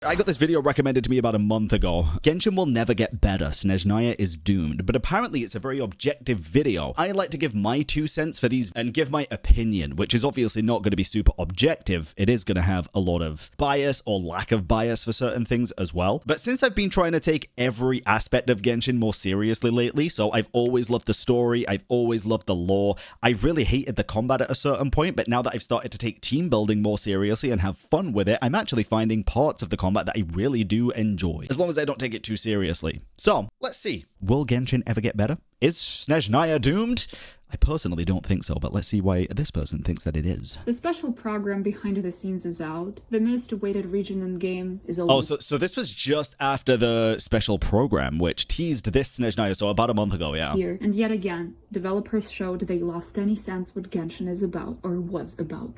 I got this video recommended to me about a month ago. Genshin will never get better, Snezhnaya is doomed, but apparently it's a very objective video. I like to give my 2 cents for these and give my opinion, which is obviously not going to be super objective. It is going to have a lot of bias or lack of bias for certain things as well. But since I've been trying to take every aspect of Genshin more seriously lately, so I've always loved the story, I've always loved the lore, I really hated the combat at a certain point, but now that I've started to take team building more seriously and have fun with it, I'm actually finding parts of the combat that I really do enjoy, as long as I don't take it too seriously. So, let's see. Will Genshin ever get better? Is Snezhnaya doomed? I personally don't think so, but let's see why this person thinks that it is. The special program behind the scenes is out. The most awaited region in game is a... Oh, so this was just after the special program, which teased this Snezhnaya, so about a month ago, yeah. Here. And yet again, developers showed they lost any sense what Genshin is about, or was about.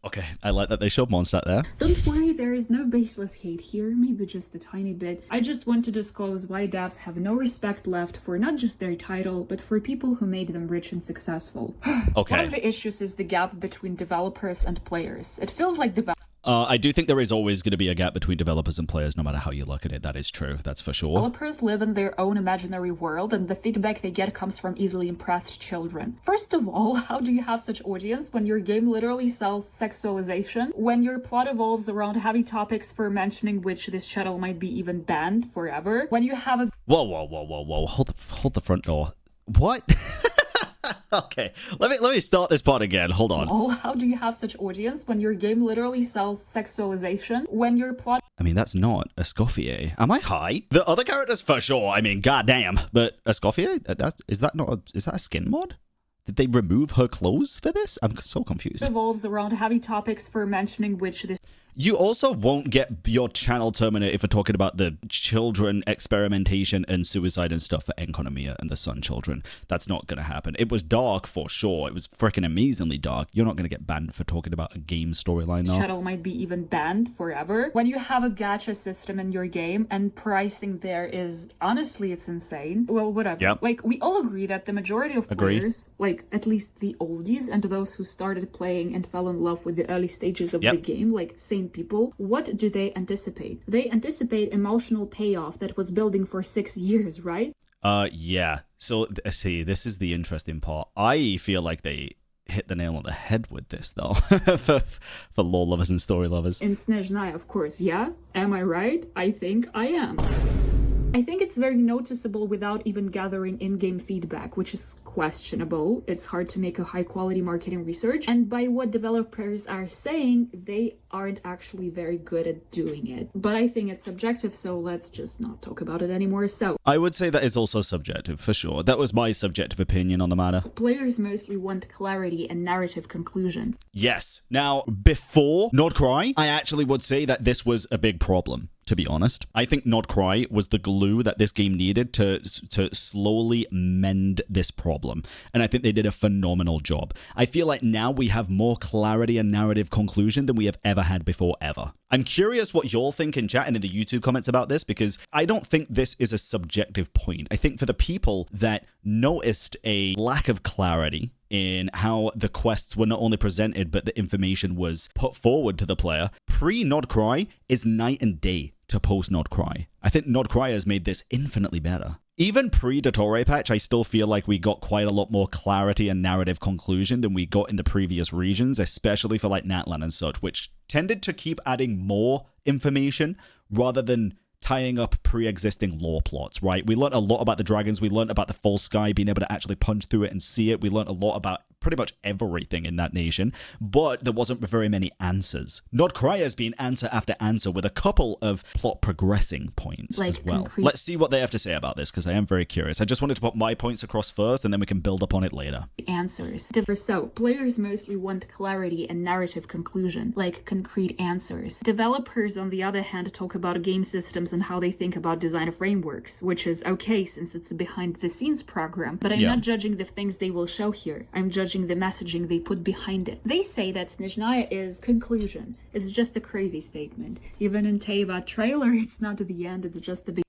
Okay, I like that they showed Mondstadt there. Don't worry, there is no baseless hate here, maybe just a tiny bit. I just want to disclose why devs have no respect left for not just their title, but for people who made them rich and successful. Okay. One of the issues is the gap between developers and players. It feels like I do think there is always going to be a gap between developers and players, no matter how you look at it. That is true. That's for sure. Developers live in their own imaginary world, and the feedback they get comes from easily impressed children. First of all, how do you have such audience when your game literally sells sexualization? When your plot evolves around heavy topics for mentioning which this channel might be even banned forever? When you have a... Whoa. Hold the front door. What? Okay, let me start this part again. Hold on. Oh, how do you have such audience when your game literally sells sexualization? When your plot... I mean, that's not Escoffier. Am I high? The other characters for sure. I mean, goddamn. But Escoffier? Is that a skin mod? Did they remove her clothes for this? I'm so confused. Revolves around heavy topics for mentioning which this... You also won't get your channel terminated for talking about the children experimentation and suicide and stuff for Enkonomiya and the Sun Children. That's not going to happen. It was dark for sure. It was freaking amazingly dark. You're not going to get banned for talking about a game storyline though. Channel might be even banned forever. When you have a gacha system in your game and pricing there is, honestly, it's insane. Well, whatever. Yep. Like, we all agree that the majority of players, like at least the oldies and those who started playing and fell in love with the early stages of the game, like same people, what do they anticipate? They anticipate emotional payoff that was building for 6 years, right? Yeah. So, see, this is the interesting part. I feel like they hit the nail on the head with this, though, for lore lovers and story lovers. In Snezhnaya, of course, yeah? Am I right? I think I am. I think it's very noticeable without even gathering in-game feedback, which is questionable. It's hard to make a high-quality marketing research, and by what developers are saying, they aren't actually very good at doing it. But I think it's subjective, so let's just not talk about it anymore. So I would say that is also subjective, for sure. That was my subjective opinion on the matter. Players mostly want clarity and narrative conclusion. Yes. Now, before Nordcry, I actually would say that this was a big problem. To be honest, I think Nordcry was the glue that this game needed to slowly mend this problem. And I think they did a phenomenal job. I feel like now we have more clarity and narrative conclusion than we have ever had before, ever. I'm curious what you'll think in chat and in the YouTube comments about this, because I don't think this is a subjective point. I think for the people that noticed a lack of clarity in how the quests were not only presented, but the information was put forward to the player, pre-Nordcry is night and day to post-Nordcry. I think Nordcry has made this infinitely better. Even pre-Dottore patch, I still feel like we got quite a lot more clarity and narrative conclusion than we got in the previous regions, especially for like Natlan and such, which tended to keep adding more information rather than tying up pre-existing lore plots, right? We learned a lot about the dragons. We learned about the false sky, being able to actually punch through it and see it. We learned a lot about pretty much everything in that nation, but there wasn't very many answers. Nordcry has been answer after answer with a couple of plot progressing points as well. Let's see what they have to say about this, because I am very curious. I just wanted to put my points across first, and then we can build upon it later. Answers. So, players mostly want clarity and narrative conclusion, like concrete answers. Developers, on the other hand, talk about game systems and how they think about design frameworks, which is okay since it's a behind-the-scenes program, but I'm not judging the things they will show here. I'm judging the messaging they put behind it. They say that Snezhnaya is conclusion. It's just a crazy statement. Even in Teva trailer, it's not the end, it's just the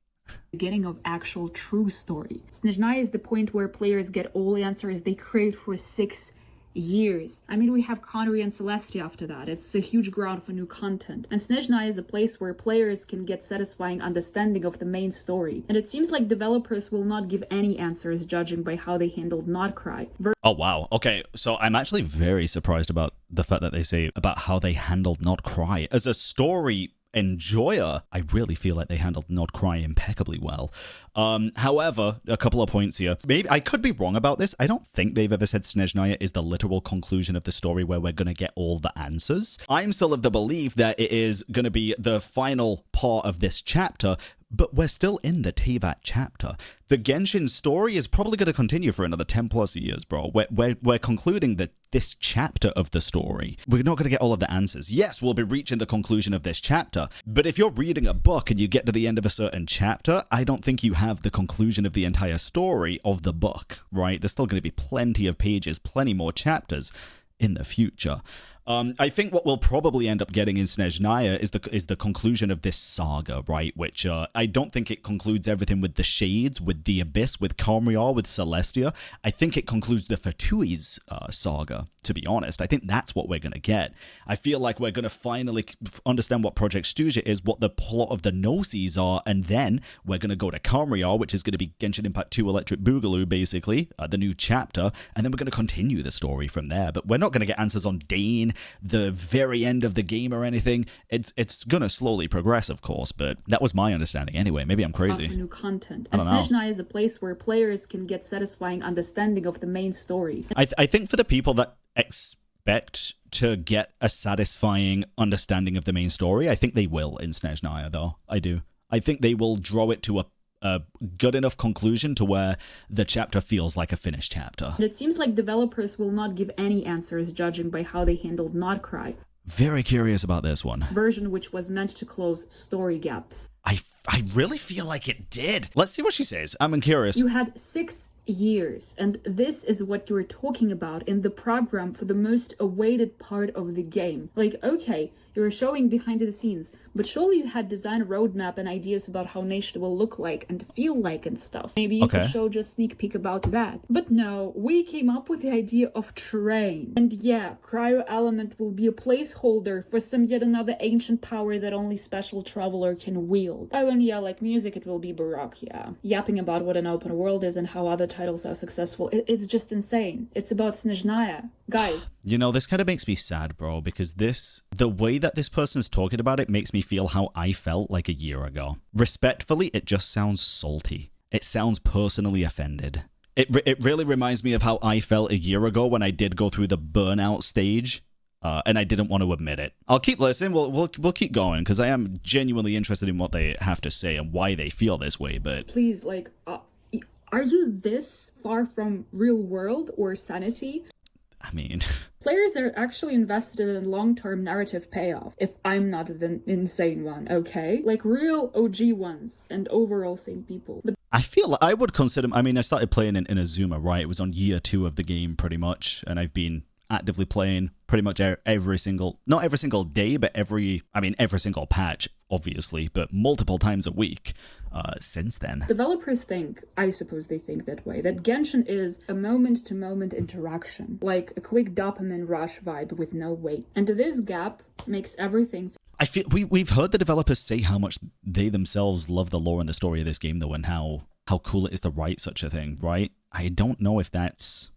beginning of actual true story. Snezhnaya is the point where players get all answers they craved for 6 years. I mean, we have Connery and Celestia after that. It's a huge ground for new content. And Snezhnaya is a place where players can get satisfying understanding of the main story. And it seems like developers will not give any answers judging by how they handled Notcry. Oh, wow. Okay, so I'm actually very surprised about the fact that they say about how they handled Notcry. As a story enjoyer, I really feel like they handled Notcry impeccably well. However, a couple of points here. Maybe I could be wrong about this. I don't think they've ever said Snezhnaya is the literal conclusion of the story where we're going to get all the answers. I'm still of the belief that it is going to be the final part of this chapter, but we're still in the Teyvat chapter. The Genshin story is probably going to continue for another 10 plus years, bro. We're concluding this chapter of the story. We're not going to get all of the answers. Yes, we'll be reaching the conclusion of this chapter, but if you're reading a book and you get to the end of a certain chapter, I don't think you have the conclusion of the entire story of the book, right? There's still going to be plenty of pages, plenty more chapters in the future. I think what we'll probably end up getting in Snezhnaya is the conclusion of this saga, right? Which I don't think it concludes everything with the Shades, with the Abyss, with Kamriar, with Celestia. I think it concludes the Fatui's saga, to be honest. I think that's what we're going to get. I feel like we're going to finally understand what Project Stuja is, what the plot of the Gnosis are, and then we're going to go to Kamriar, which is going to be Genshin Impact 2 Electric Boogaloo, basically, the new chapter, and then we're going to continue the story from there. But we're not going to get answers on Dane, the very end of the game or anything. It's gonna slowly progress, of course, but that was my understanding anyway. Maybe I'm crazy. New content. And Snezhnaya is a place where players can get satisfying understanding of the main story. I think for the people that expect to get a satisfying understanding of the main story, I think they will in Snezhnaya, though. I do. I think they will draw it to a good enough conclusion to where the chapter feels like a finished chapter. And it seems like developers will not give any answers judging by how they handled Notcry. Very curious about this one. Version which was meant to close story gaps. I really feel like it did. Let's see what she says. I'm curious. You had 6 years, and this is what you were talking about in the program for the most awaited part of the game. Like, okay, you were showing behind the scenes, but surely you had design roadmap and ideas about how Nation will look like and feel like and stuff. Maybe you could show just sneak peek about that. But no, we came up with the idea of terrain. And yeah, Cryo Element will be a placeholder for some yet another ancient power that only special traveler can wield. Oh, and yeah, like music, it will be Baroque, yeah. Yapping about what an open world is and how other titles are successful. It's just insane. It's about Snezhnaya. Guys. You know, this kind of makes me sad, bro, because the way that this person's talking about it makes me feel how I felt like a year ago. Respectfully, it just sounds salty. It sounds personally offended. It really reminds me of how I felt a year ago when I did go through the burnout stage, and I didn't want to admit it. I'll keep listening. We'll keep going, because I am genuinely interested in what they have to say and why they feel this way, but... Please, like, are you this far from real world or sanity? I mean... Players are actually invested in long-term narrative payoff, if I'm not the insane one, okay? Like real OG ones, and overall sane people. But I feel like I would consider... I mean, I started playing in Inazuma, right? It was on year 2 of the game, pretty much, and I've been actively playing pretty much every single... Not every single day, but every single patch, obviously, but multiple times a week since then. Developers think, I suppose they think that way, that Genshin is a moment-to-moment interaction, like a quick dopamine rush vibe with no weight. And this gap makes everything... I feel we've heard the developers say how much they themselves love the lore and the story of this game, though, and how cool it is to write such a thing, right? I don't know if that's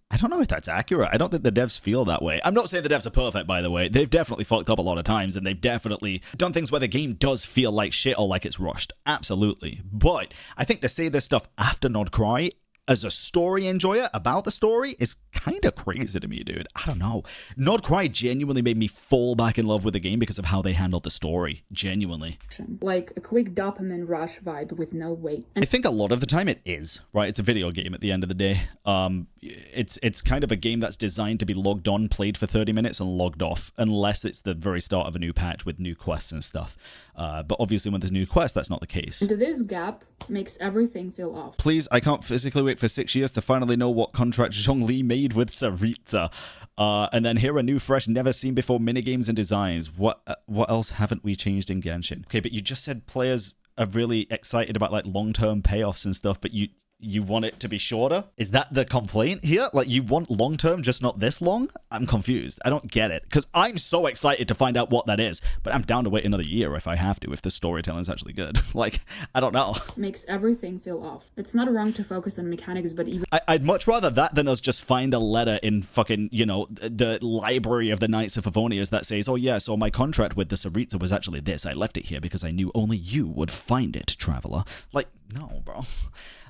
accurate. I don't think the devs feel that way. I'm not saying the devs are perfect, by the way. They've definitely fucked up a lot of times, and they've definitely done things where the game does feel like shit or like it's rushed. Absolutely. But I think to say this stuff after Notcry, as a story enjoyer about the story, is kind of crazy to me, dude. I don't know. Notcry genuinely made me fall back in love with the game because of how they handled the story. Genuinely. Like a quick dopamine rush vibe with no weight. I think a lot of the time it is, right? It's a video game at the end of the day. It's kind of a game that's designed to be logged on, played for 30 minutes, and logged off, unless it's the very start of a new patch with new quests and stuff. But obviously when there's new quests, that's not the case. And this gap makes everything feel off. Please, I can't physically wait for 6 years to finally know what contract Zhongli made with Sarita. And then hear a new, fresh, never seen before minigames and designs. What else haven't we changed in Genshin? Okay, but you just said players are really excited about like long-term payoffs and stuff, but you want it to be shorter? Is that the complaint here? Like, you want long term, just not this long? I'm confused. I don't get it. Because I'm so excited to find out what that is. But I'm down to wait another year if I have to, if the storytelling is actually good. Like, I don't know. Makes everything feel off. It's not wrong to focus on mechanics, but even... I'd much rather that than us just find a letter in fucking, you know, the library of the Knights of Favonius that says, oh yeah, so my contract with the Saritsa was actually this. I left it here because I knew only you would find it, traveler. Like, no, bro.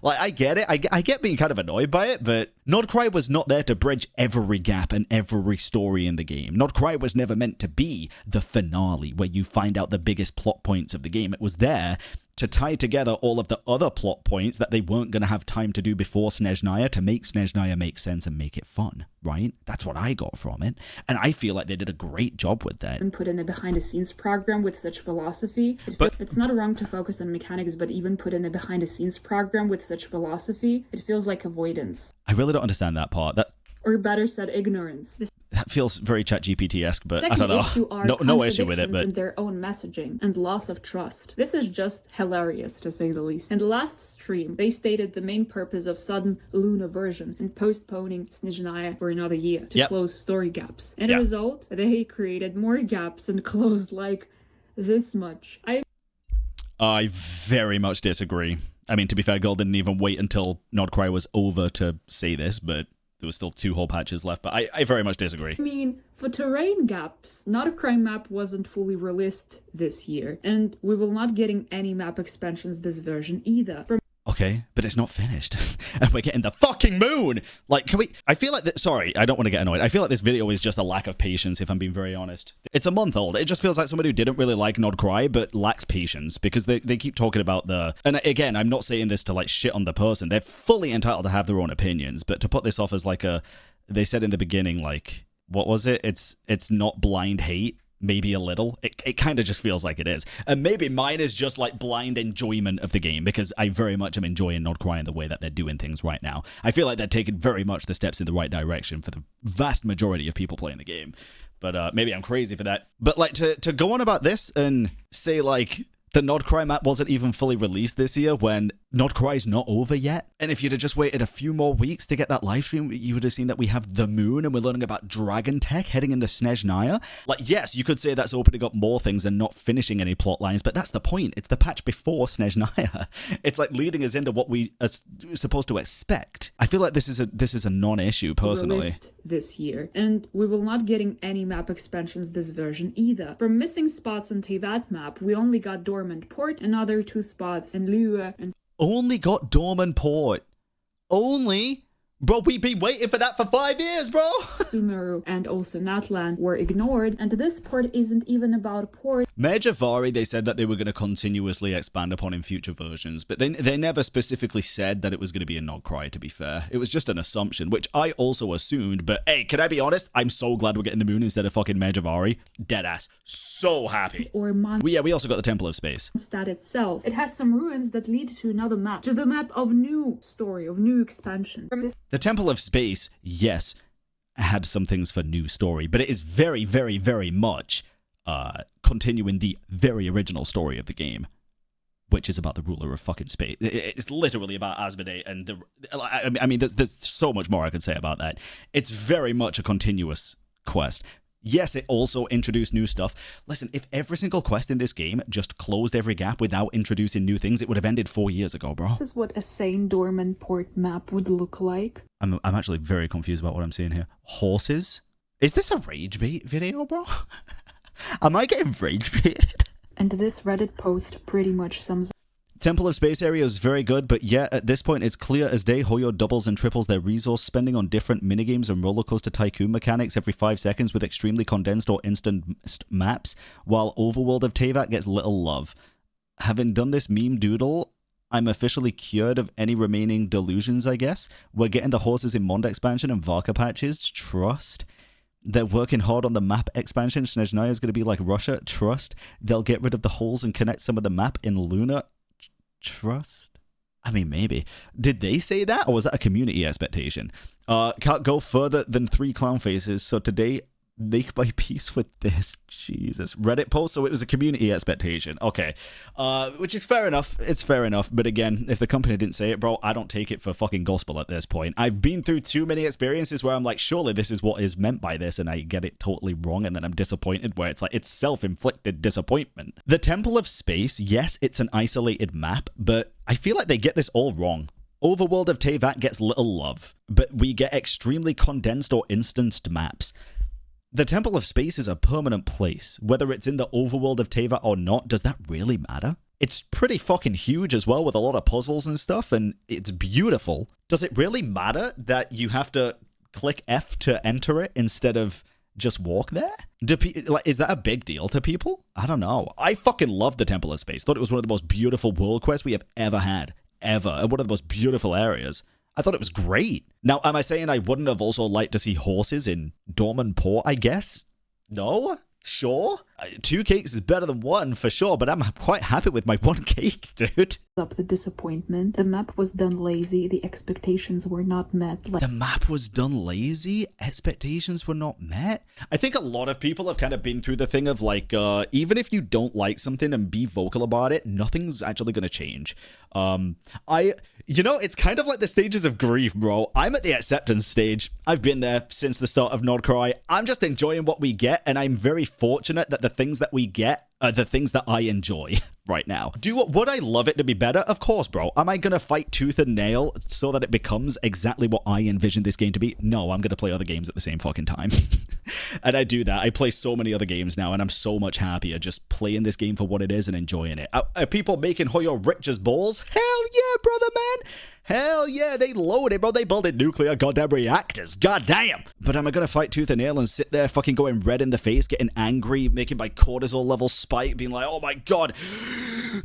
Like, I get it. I get being kind of annoyed by it, but Nordcry was not there to bridge every gap and every story in the game. Nordcry was never meant to be the finale where you find out the biggest plot points of the game. It was there to tie together all of the other plot points that they weren't going to have time to do before Snezhnaya to make Snezhnaya make sense and make it fun, right? That's what I got from it. And I feel like they did a great job with that. And put in a behind-the-scenes program with such philosophy. It's not wrong to focus on mechanics, but even put in a behind-the-scenes program with such philosophy, it feels like avoidance. I really don't understand that part. Or better said, ignorance. That feels very ChatGPT-esque, but Second I don't issue know. are No issue with it, but in their own messaging and loss of trust. This is just hilarious, to say the least. In the last stream, they stated the main purpose of sudden Luna version and postponing Snezhnaya for another year to close story gaps. And the result, they created more gaps and closed like this much. I very much disagree. I mean, to be fair, Gold didn't even wait until Nordcry was over to say this, but there was still 2 whole patches left, but I very much disagree. I mean, for terrain gaps, not a crime map wasn't fully released this year, and we will not getting any map expansions this version either. Okay, but it's not finished. And we're getting the fucking moon! Like, can we... I feel like... Sorry, I don't want to get annoyed. I feel like this video is just a lack of patience, if I'm being very honest. It's a month old. It just feels like somebody who didn't really like Nordcry, but lacks patience, because they keep talking about the... And again, I'm not saying this to, like, shit on the person. They're fully entitled to have their own opinions, but to put this off as, like, a... They said in the beginning, like... What was it? It's not blind hate. Maybe a little. It kind of just feels like it is. And maybe mine is just like blind enjoyment of the game, because I very much am enjoying Nordcry and the way that they're doing things right now. I feel like they're taking very much the steps in the right direction for the vast majority of people playing the game. But maybe I'm crazy for that. But like to go on about this and say like the Nordcry map wasn't even fully released this year when Nordcry's not over yet. And if you'd have just waited a few more weeks to get that live stream, you would have seen that we have the moon and we're learning about Dragon Tech heading into Snezhnaya. Like, yes, you could say that's opening up more things and not finishing any plot lines, but that's the point. It's the patch before Snezhnaya. It's like leading us into what we are supposed to expect. I feel like this is a non-issue personally. Released this year, and we will not getting any map expansions this version either. From missing spots on Teyvat map, we only got Dormant Port, another 2 spots in Lua, and only got Dormant Port. Only? Bro, we've been waiting for that for 5 years, bro! Sumeru and also Natlan were ignored, and this port isn't even about a port. Mejavari, they said that they were going to continuously expand upon in future versions, but they never specifically said that it was going to be a Nordcry, to be fair. It was just an assumption, which I also assumed, but hey, can I be honest? I'm so glad we're getting the moon instead of fucking Mejavari. Deadass. So happy. Or we also got the Temple of Space. That itself. It has some ruins that lead to another map. To the map of new story, of new expansion. The Temple of Space, yes, had some things for new story, but it is very, very, very much continuing the very original story of the game, which is about the ruler of fucking space. It's literally about Asmodee, and I mean, there's so much more I could say about that. It's very much a continuous quest. Yes, it also introduced new stuff. Listen, if every single quest in this game just closed every gap without introducing new things, it would have ended 4 years ago, bro. This is what a sane Dormant Port map would look like. I'm actually very confused about what I'm seeing here. Horses? Is this a rage bait video, bro? Am I getting rage baited? And this Reddit post pretty much sums up. Temple of Space area is very good, but yet at this point it's clear as day Hoyo doubles and triples their resource spending on different minigames and rollercoaster tycoon mechanics every 5 seconds with extremely condensed or instant maps, while Overworld of Teyvat gets little love. Having done this meme doodle, I'm officially cured of any remaining delusions, I guess. We're getting the horses in Mond expansion and Varka patches, trust. They're working hard on the map expansion. Snezhnaya is going to be like Russia, trust. They'll get rid of the holes and connect some of the map in Luna, trust. I mean, maybe. Did they say that, or was that a community expectation? Can't go further than 3 clown faces, so today make my peace with this. Jesus. Reddit post, so it was a community expectation. Okay. Which is fair enough. It's fair enough. But again, if the company didn't say it, bro, I don't take it for fucking gospel at this point. I've been through too many experiences where I'm like, surely this is what is meant by this, and I get it totally wrong, and then I'm disappointed, where it's like, it's self-inflicted disappointment. The Temple of Space, yes, it's an isolated map, but I feel like they get this all wrong. Overworld of Teyvat gets little love, but we get extremely condensed or instanced maps. The Temple of Space is a permanent place. Whether it's in the overworld of Teyvat or not, does that really matter? It's pretty fucking huge as well, with a lot of puzzles and stuff, and it's beautiful. Does it really matter that you have to click F to enter it instead of just walk there? Is that a big deal to people? I don't know. I fucking love the Temple of Space. Thought it was one of the most beautiful world quests we have ever had. Ever. And one of the most beautiful areas. I thought it was great. Now, am I saying I wouldn't have also liked to see horses in Dorman Port, I guess? No? Sure. 2 cakes is better than 1 for sure, but I'm quite happy with my 1 cake, dude. Up the disappointment. The map was done lazy. The expectations were not met. The map was done lazy? Expectations were not met? I think a lot of people have kind of been through the thing of like, even if you don't like something and be vocal about it, nothing's actually going to change. You know, it's kind of like the stages of grief, bro. I'm at the acceptance stage. I've been there since the start of Nordcry. I'm just enjoying what we get, and I'm very fortunate that the things that we get are the things that I enjoy right now. Would I love it to be better? Of course, bro. Am I gonna fight tooth and nail so that it becomes exactly what I envisioned this game to be? No, I'm gonna play other games at the same fucking time. And I do that. I play so many other games now, and I'm so much happier just playing this game for what it is and enjoying it. Are people making Hoyo rich as balls? Hell yeah, brother, man. Hell yeah, they loaded, bro. They built nuclear goddamn reactors. Goddamn. But am I gonna fight tooth and nail and sit there fucking going red in the face, getting angry, making my cortisol level spike, being like, oh my god,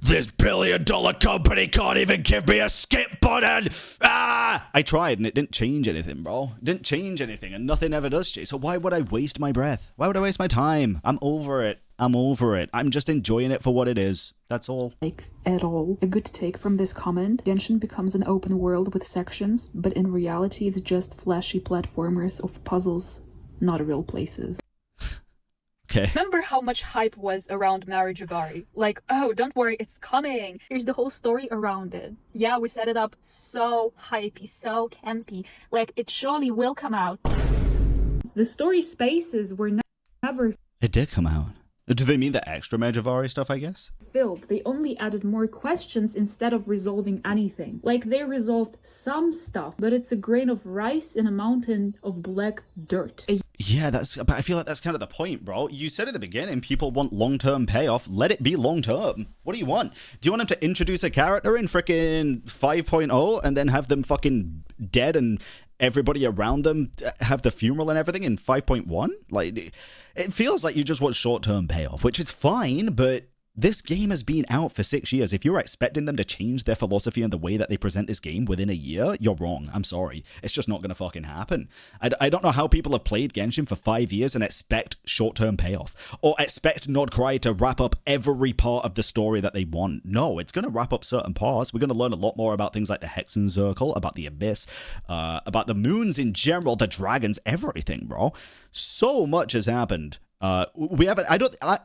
this billion-dollar company can't even give me a skip button. Ah! I tried and it didn't change anything, bro. It didn't change anything, and nothing ever does change. So why would I waste my breath? Why would I waste my time? I'm over it. I'm over it. I'm just enjoying it for what it is. That's all. Like, at all. A good take from this comment. Genshin becomes an open world with sections, but in reality it's just flashy platformers of puzzles, not real places. Okay. Remember how much hype was around Marriage of Ari? Like, oh, don't worry, it's coming. Here's the whole story around it. Yeah, we set it up so hypey, so campy. Like, it surely will come out. The story spaces were never It did come out. Do they mean the extra Medjugorje stuff, I guess? filled. They only added more questions instead of resolving anything. Like, they resolved some stuff, but it's a grain of rice in a mountain of black dirt. Yeah, but I feel like that's kind of the point, bro. You said at the beginning, people want long-term payoff. Let it be long-term. What do you want? Do you want them to introduce a character in frickin' 5.0 and then have them fucking dead and everybody around them have the funeral and everything in 5.1? Like, it feels like you just want short-term payoff, which is fine, but this game has been out for 6 years. If you're expecting them to change their philosophy and the way that they present this game within a year, you're wrong. I'm sorry. It's just not going to fucking happen. I don't know how people have played Genshin for 5 years and expect short-term payoff, or expect Nordcry to wrap up every part of the story that they want. No, it's going to wrap up certain parts. We're going to learn a lot more about things like the Hexen Circle, about the Abyss, about the moons in general, the dragons, everything, bro. So much has happened. We haven't,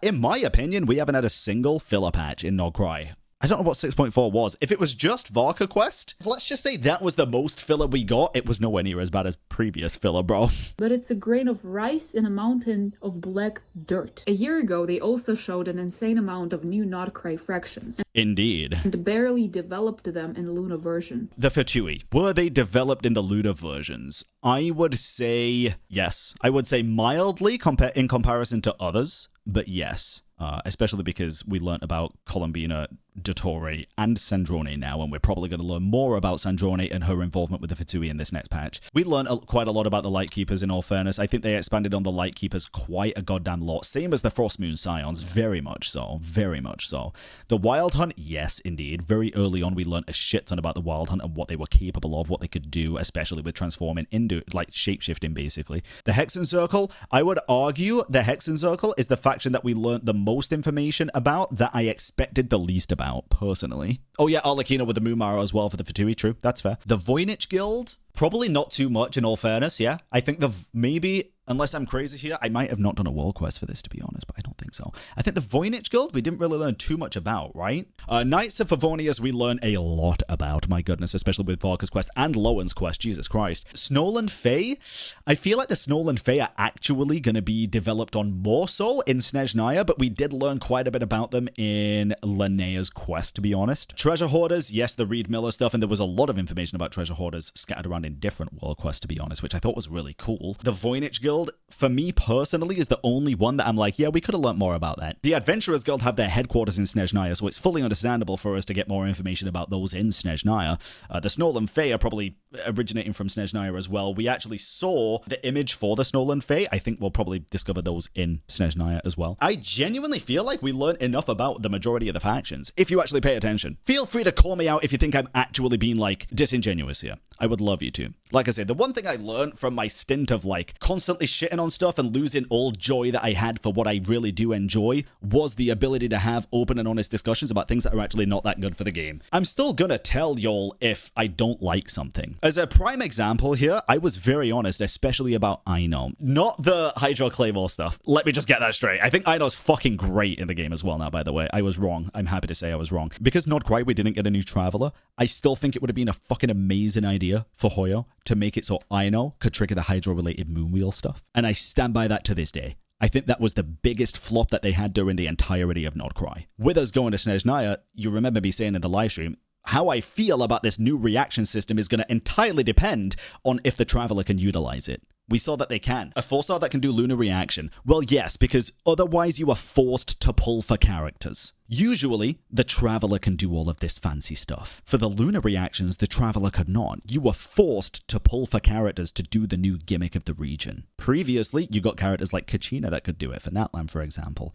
in my opinion, we haven't had a single filler patch in Nordcry. I don't know what 6.4 was. If it was just Varka Quest, let's just say that was the most filler we got. It was nowhere near as bad as previous filler, bro. But it's a grain of rice in a mountain of black dirt. A year ago, they also showed an insane amount of new Nordcry fractions. Indeed. And barely developed them in Luna version. The Fatui. Were they developed in the Luna versions? I would say yes. I would say mildly in comparison to others, but yes. Especially because we learnt about Colombina, Dottore, and Sandrone now, and we're probably going to learn more about Sandrone and her involvement with the Fatui in this next patch. We learned quite a lot about the Lightkeepers, in all fairness. I think they expanded on the Lightkeepers quite a goddamn lot. Same as the Frostmoon Scions, very much so. Very much so. The Wild Hunt, yes, indeed. Very early on, we learnt a shit ton about the Wild Hunt and what they were capable of, what they could do, especially with transforming into, like, shapeshifting, basically. The Hexen Circle, I would argue the Hexen Circle is the faction that we learnt the most information about that I expected the least about. about, personally. Oh yeah, Arlecchino with the Mumaro as well for the Fatui, true, that's fair. The Voynich Guild, probably not too much in all fairness, yeah. I think maybe, unless I'm crazy here, I might have not done a world quest for this, to be honest, but I don't think so. I think the Voynich Guild, we didn't really learn too much about, right? Knights of Favonius, we learn a lot about, my goodness, especially with Varka's quest and Lowen's quest, Jesus Christ. Snowland Fae, I feel like the Snowland Fae are actually going to be developed on more so in Snezhnaya, but we did learn quite a bit about them in Linnea's quest, to be honest. Treasure Hoarders, yes, the Reed Miller stuff, and there was a lot of information about Treasure Hoarders scattered around in different world quests, to be honest, which I thought was really cool. The Voynich Guild, for me personally, is the only one that I'm like, yeah, we could have learned more about that. The Adventurers Guild have their headquarters in Snezhnaya, so it's fully understandable for us to get more information about those in Snezhnaya. The Snowland Fae are probably originating from Snezhnaya as well. We actually saw the image for the Snowland Fae. I think we'll probably discover those in Snezhnaya as well. I genuinely feel like we learned enough about the majority of the factions, if you actually pay attention. Feel free to call me out if you think I'm actually being, like, disingenuous here. I would love you to. Like I said, the one thing I learned from my stint of, like, constantly shitting on stuff and losing all joy that I had for what I really do enjoy was the ability to have open and honest discussions about things that are actually not that good for the game. I'm still gonna tell y'all if I don't like something. As a prime example here, I was very honest, especially about Ino. Not the Hydro Claymore stuff. Let me just get that straight. I think Ino's fucking great in the game as well now, by the way. I was wrong. I'm happy to say I was wrong. Because not quite we didn't get a new Traveler, I still think it would have been a fucking amazing idea for Hoyo to make it so Ino could trigger the Hydro-related Moonwheel stuff. And I stand by that to this day. I think that was the biggest flop that they had during the entirety of Not Cry. With us going to Snezhnaya, you remember me saying in the live stream, how I feel about this new reaction system is going to entirely depend on if the Traveler can utilize it. We saw that they can. A 4-star that can do lunar reaction. Well, yes, because otherwise you are forced to pull for characters. Usually, the Traveler can do all of this fancy stuff. For the lunar reactions, the Traveler could not. You were forced to pull for characters to do the new gimmick of the region. Previously, you got characters like Kachina that could do it, for Natlan, for example.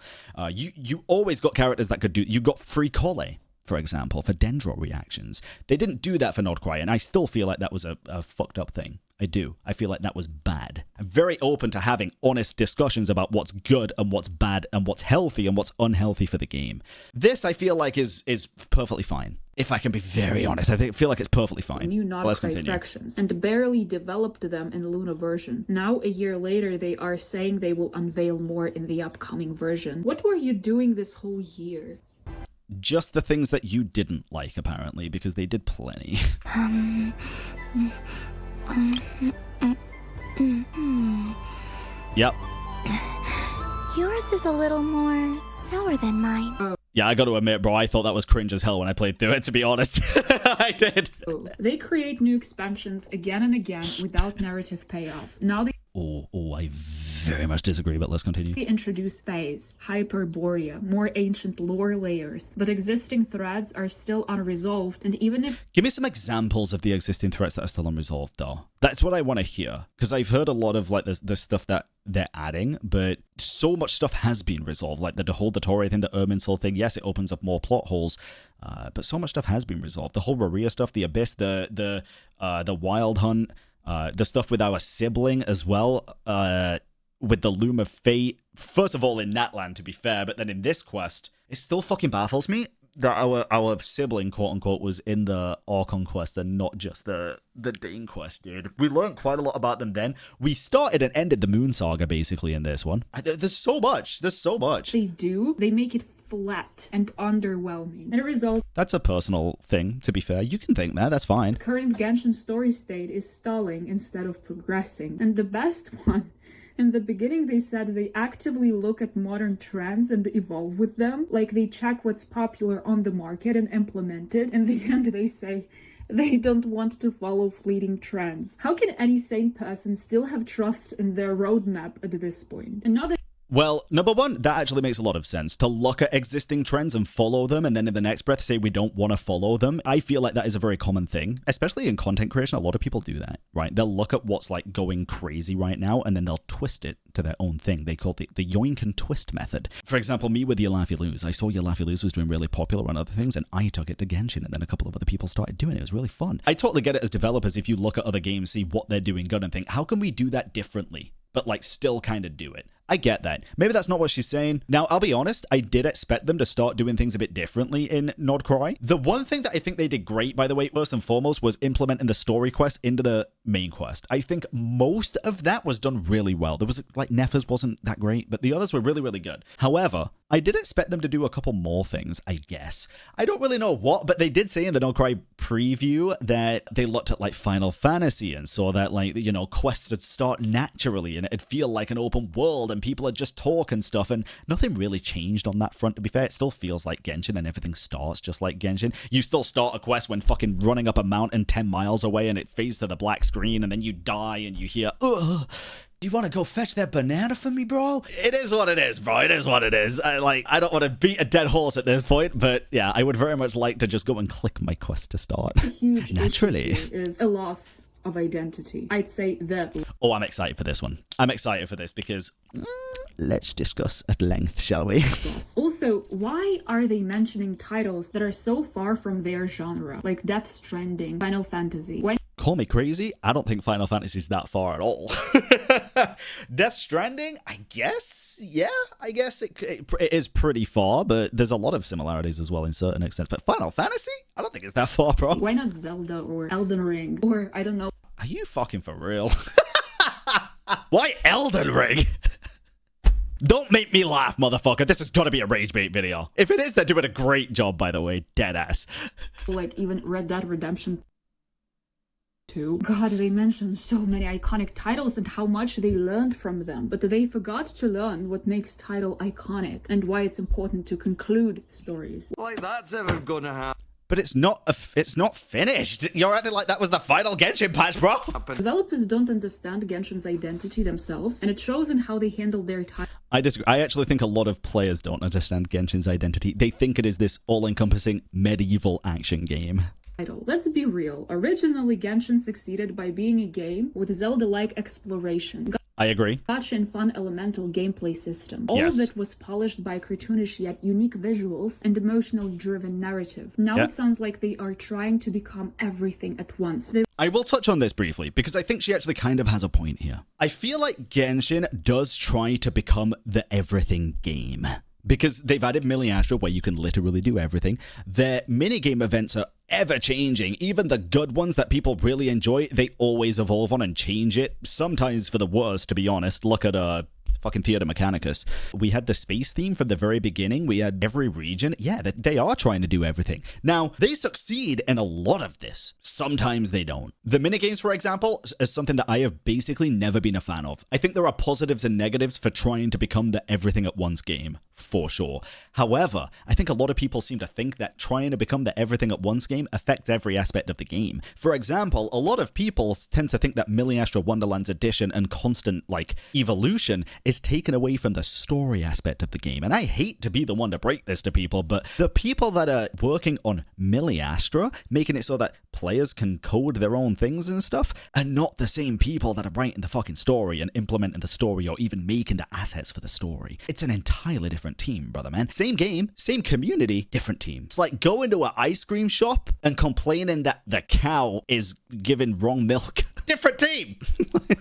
You always got characters that could do... You got Free Kole, for example, for Dendro reactions. They didn't do that for Nordcry, and I still feel like that was a fucked up thing. I do. I feel like that was bad. I'm very open to having honest discussions about what's good and what's bad and what's healthy and what's unhealthy for the game. This, I feel like, is perfectly fine. If I can be very honest, I feel like it's perfectly fine. New Nordcry fractions and barely developed them in the Luna version. Now, a year later, they are saying they will unveil more in the upcoming version. What were you doing this whole year? Just the things that you didn't like, apparently, because they did plenty. Yep. Yours is a little more sour than mine. Yeah, I gotta admit, bro, I thought that was cringe as hell when I played through it, to be honest. I did. They create new expansions again and again without narrative payoff. Now they I very much disagree, but let's continue. introduce phase, Hyperborea, more ancient lore layers, but existing threads are still unresolved, and even if... Give me some examples of the existing threats that are still unresolved, though. That's what I want to hear, because I've heard a lot of, like, the stuff that they're adding, but so much stuff has been resolved, like the whole Dottore thing, the Irminsul thing. Yes, it opens up more plot holes, but so much stuff has been resolved. The whole Raria stuff, the Abyss, the Wild Hunt, the stuff with our sibling as well, with the Loom of Fate. First of all, in Natlan, to be fair, but then in this quest, it still fucking baffles me that our sibling, quote unquote, was in the Archon quest and not just the Dane quest, dude. We learned quite a lot about them then. We started and ended the Moon Saga basically in this one. There's so much. They make it flat and underwhelming. And a result, that's a personal thing, to be fair. You can think that, that's fine. Current Genshin story state is stalling instead of progressing. And the best one, in the beginning they said they actively look at modern trends and evolve with them. Like they check what's popular on the market and implement it. In the end they say they don't want to follow fleeting trends. How can any sane person still have trust in their roadmap at this point? Well, number one, that actually makes a lot of sense. To look at existing trends and follow them, and then in the next breath say we don't want to follow them. I feel like that is a very common thing, especially in content creation. A lot of people do that, right? They'll look at what's like going crazy right now, and then they'll twist it to their own thing. They call it the yoink and twist method. For example, me with Yalafi Lose. I saw Yalafi Lose was doing really popular on other things, and I took it to Genshin, and then a couple of other people started doing it. It was really fun. I totally get it as developers if you look at other games, see what they're doing good, and think, how can we do that differently? but like still kind of do it. I get that. Maybe that's not what she's saying. Now, I'll be honest, I did expect them to start doing things a bit differently in Not Cry. The one thing that I think they did great, by the way, first and foremost, was implementing the story quest into the main quest. I think most of that was done really well. There was, like, Neffa's wasn't that great, but the others were really, really good. However, I did expect them to do a couple more things, I guess. I don't really know what, but they did say in the Not Cry preview that they looked at, like, Final Fantasy and saw that, like, you know, quests would start naturally and it'd feel like an open world and people would just talk and stuff, and nothing really changed on that front, to be fair. It still feels like Genshin and everything starts just like Genshin. You still start a quest when fucking running up a mountain 10 miles away and it fades to the black screen and then you die and you hear, ugh. You want to go fetch that banana for me, bro? It is what it is, bro. It is what it is. I don't want to beat a dead horse at this point, but yeah, I would very much like to just go and click my quest to start. A huge naturally issue here is a loss of identity. I'd say the... Oh, I'm excited for this one. I'm excited for this because... let's discuss at length, shall we? Also, why are they mentioning titles that are so far from their genre? Like Death Stranding, Final Fantasy. When Call me crazy, I don't think Final Fantasy is that far at all. Death Stranding, I guess? Yeah, I guess it is pretty far, but there's a lot of similarities as well in certain extents. But Final Fantasy? I don't think it's that far, bro. Why not Zelda or Elden Ring? Or, I don't know. Are you fucking for real? Why Elden Ring? Don't make me laugh, motherfucker. This has got to be a rage bait video. If it is, they're doing a great job, by the way. Deadass. Like even Red Dead Redemption 2. God, they mentioned so many iconic titles and how much they learned from them. But they forgot to learn what makes title iconic and why it's important to conclude stories. Like that's ever gonna happen. But it's not finished. You're acting like that was the final Genshin patch, bro. Developers don't understand Genshin's identity themselves, and it shows in how they handle their title. I disagree. I actually think a lot of players don't understand Genshin's identity. They think it is this all-encompassing medieval action game. Let's be real. Originally, Genshin succeeded by being a game with Zelda-like exploration. I agree. Gacha and fun elemental gameplay system. All Yes. of it was polished by cartoonish yet unique visuals and emotionally driven narrative. Now it sounds like they are trying to become everything at once. I will touch on this briefly because I think she actually kind of has a point here. I feel like Genshin does try to become the everything game. Because they've added Miliastra where you can literally do everything. Their minigame events are ever changing. Even the good ones that people really enjoy, they always evolve on and change it. Sometimes for the worst, to be honest. Look at fucking Theater Mechanicus. We had the space theme from the very beginning. We had every region. Yeah, they are trying to do everything. Now, they succeed in a lot of this. Sometimes they don't. The minigames, for example, is something that I have basically never been a fan of. I think there are positives and negatives for trying to become the everything at once game, for sure. However, I think a lot of people seem to think that trying to become the everything at once game affects every aspect of the game. For example, a lot of people tend to think that Miliastra Wonderlands Edition and constant, like, evolution is taken away from the story aspect of the game. And I hate to be the one to break this to people, but the people that are working on Miliastra, making it so that players can code their own things and stuff, are not the same people that are writing the fucking story and implementing the story or even making the assets for the story. It's an entirely different team, brother, man. Same game, same community, different team. It's like going to an ice cream shop and complaining that the cow is giving wrong milk. Different team.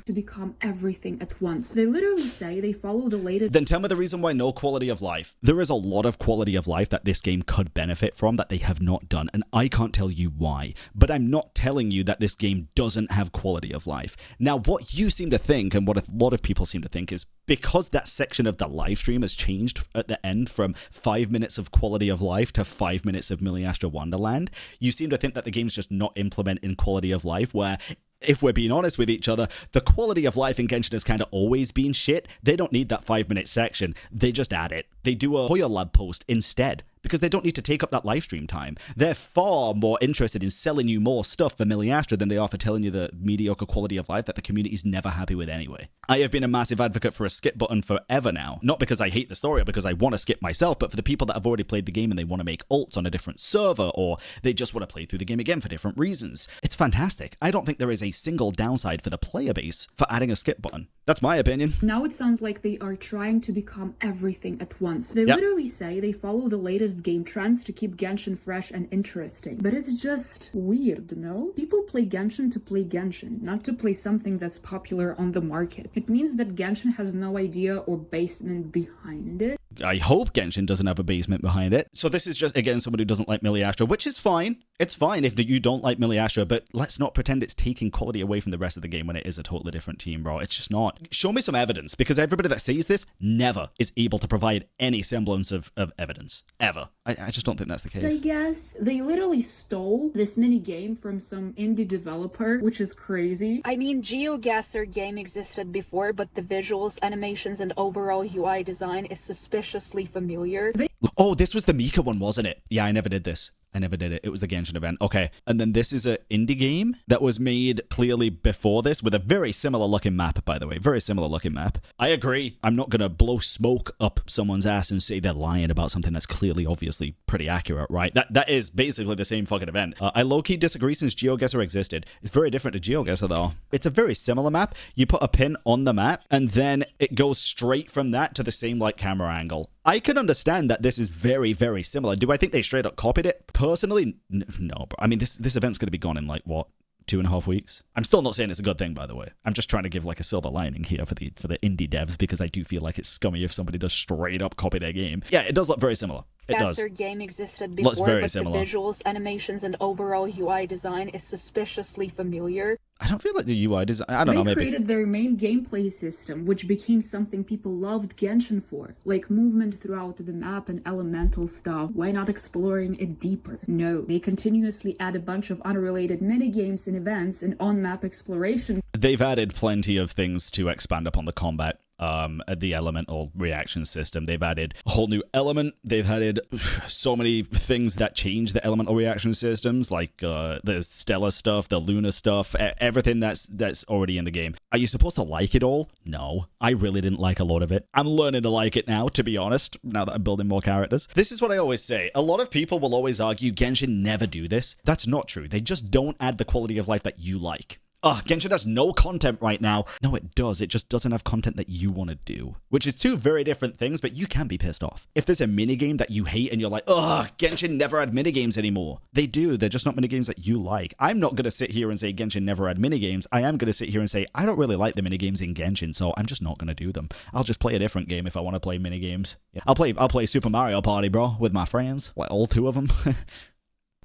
To become everything at once. They literally say they follow the latest. Then tell me the reason why no quality of life. There is a lot of quality of life that this game could benefit from that they have not done, and I can't tell you why. But I'm not telling you that this game doesn't have quality of life. Now, what you seem to think, and what a lot of people seem to think, is because that section of the live stream has changed at the end from 5 minutes of quality of life to 5 minutes of Miliastra Wonderland, you seem to think that the game's just not implementing quality of life, where if we're being honest with each other, the quality of life in Genshin has kind of always been shit. They don't need that 5-minute section. They just add it. They do a Hoya Lab post instead, because they don't need to take up that live stream time. They're far more interested in selling you more stuff for Miliastra than they are for telling you the mediocre quality of life that the community's never happy with anyway. I have been a massive advocate for a skip button forever now. Not because I hate the story or because I want to skip myself, but for the people that have already played the game and they want to make ults on a different server, or they just want to play through the game again for different reasons. It's fantastic. I don't think there is a single downside for the player base for adding a skip button. That's my opinion. Now it sounds like they are trying to become everything at once. They literally say they follow the latest game trends to keep Genshin fresh and interesting. But it's just weird, no? People play Genshin to play Genshin, not to play something that's popular on the market. It means that Genshin has no idea or basement behind it. I hope Genshin doesn't have a basement behind it. So this is just, again, somebody who doesn't like Millie Astra, which is fine. It's fine if you don't like Millie Astra, but let's not pretend it's taking quality away from the rest of the game when it is a totally different team, bro. It's just not. Show me some evidence, because everybody that sees this never is able to provide any semblance of evidence. Ever. I just don't think that's the case. I guess they literally stole this mini game from some indie developer, which is crazy. I mean, GeoGuessr game existed before, but the visuals, animations, and overall UI design is suspiciously familiar. Oh, this was the Mika one, wasn't it? Yeah, I never did this. I never did it. It was the Genshin event. Okay. And then this is an indie game that was made clearly before this with a very similar looking map, by the way. Very similar looking map. I agree. I'm not going to blow smoke up someone's ass and say they're lying about something that's clearly, obviously pretty accurate, right? That is basically the same fucking event. I low-key disagree since GeoGuessr existed. It's very different to GeoGuessr, though. It's a very similar map. You put a pin on the map, and then it goes straight from that to the same, like, camera angle. I can understand that this is very, very similar. Do I think they straight up copied it? Personally, no, bro. I mean, this event's going to be gone in, like, what, 2.5 weeks? I'm still not saying it's a good thing, by the way. I'm just trying to give, like, a silver lining here for the indie devs, because I do feel like it's scummy if somebody does straight up copy their game. Yeah, it does look very similar. It does. Game existed before, looks very but similar. The visuals, animations, and overall UI design is suspiciously familiar. I don't feel like the UI design. I don't know, maybe. They created their main gameplay system, which became something people loved Genshin for, like movement throughout the map and elemental stuff. Why not exploring it deeper? No, they continuously add a bunch of unrelated minigames and events and on-map exploration. They've added plenty of things to expand upon the combat. The elemental reaction system. They've added a whole new element. They've added so many things that change the elemental reaction systems, like the stellar stuff, the lunar stuff, everything that's already in the game. Are you supposed to like it all? No. I really didn't like a lot of it. I'm learning to like it now, to be honest, now that I'm building more characters. This is what I always say. A lot of people will always argue Genshin never do this. That's not true. They just don't add the quality of life that you like. Genshin has no content right now. No, it does. It just doesn't have content that you want to do, which is two very different things, but you can be pissed off. If there's a minigame that you hate and you're like, Genshin never had minigames anymore. They do. They're just not minigames that you like. I'm not going to sit here and say Genshin never had minigames. I am going to sit here and say, I don't really like the minigames in Genshin, so I'm just not going to do them. I'll just play a different game if I want to play minigames. Yeah. I'll play Super Mario Party, bro, with my friends, like all two of them.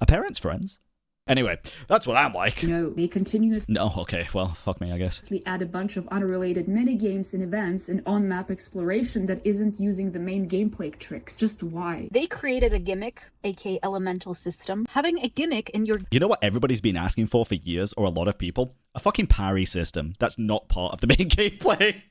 Are parents friends? Anyway, that's what I'm like. No, they continuously okay, well, fuck me, I guess. Add a bunch of unrelated minigames and events and on-map exploration that isn't using the main gameplay tricks. Just why? They created a gimmick, aka elemental system. Having a gimmick in your... You know what everybody's been asking for years, or a lot of people? A fucking parry system. That's not part of the main gameplay.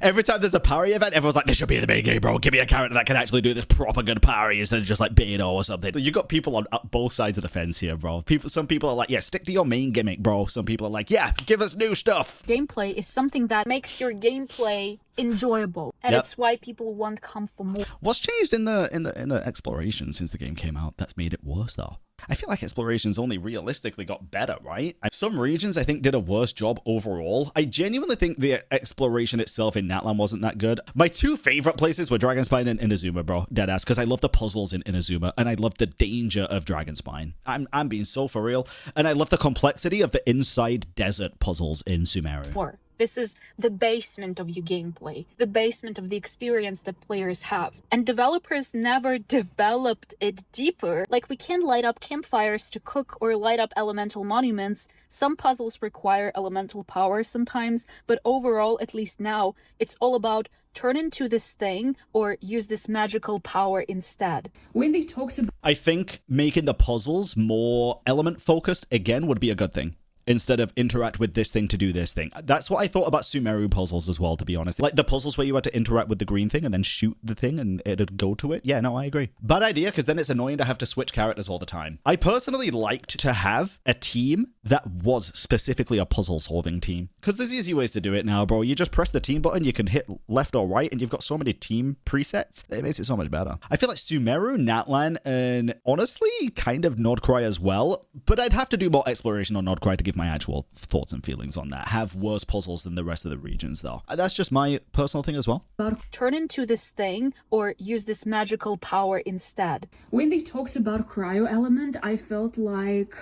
Every time there's a parry event, everyone's like, this should be in the main game, bro. Give me a character that can actually do this proper good parry instead of just like Beto or something. You got people on both sides of the fence here, bro. Some people are like, yeah, stick to your main gimmick, bro. Some people are like, yeah, give us new stuff. Gameplay is something that makes your gameplay enjoyable, and it's why people want to come for more. What's changed in the exploration since the game came out that's made it worse, though? I feel like exploration's only realistically got better, right? Some regions, I think, did a worse job overall. I genuinely think the exploration itself in Natlan wasn't that good. My two favorite places were Dragonspine and Inazuma, bro. Deadass, because I love the puzzles in Inazuma, and I love the danger of Dragonspine. I'm being so for real. And I love the complexity of the inside desert puzzles in Sumeru. This is the basement of your gameplay, the basement of the experience that players have. And developers never developed it deeper. Like, we can't light up campfires to cook or light up elemental monuments. Some puzzles require elemental power sometimes, but overall, at least now, it's all about turn into this thing or use this magical power instead. When they talked about... I think making the puzzles more element focused, again, would be a good thing. Instead of interact with this thing to do this thing. That's what I thought about Sumeru puzzles as well, to be honest. Like the puzzles where you had to interact with the green thing and then shoot the thing and it'd go to it. Yeah, no, I agree. Bad idea, because then it's annoying to have to switch characters all the time. I personally liked to have a team that was specifically a puzzle-solving team. Because there's easy ways to do it now, bro. You just press the team button, you can hit left or right, and you've got so many team presets. It makes it so much better. I feel like Sumeru, Natlan, and honestly, kind of Nordcry as well. But I'd have to do more exploration on Nordcry to give give my actual thoughts and feelings on that. Have worse puzzles than the rest of the regions, though. That's just my personal thing as well. Turn into this thing or use this magical power instead. When they talked about cryo element, I felt like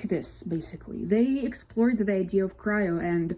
this, basically. They explored the idea of cryo and,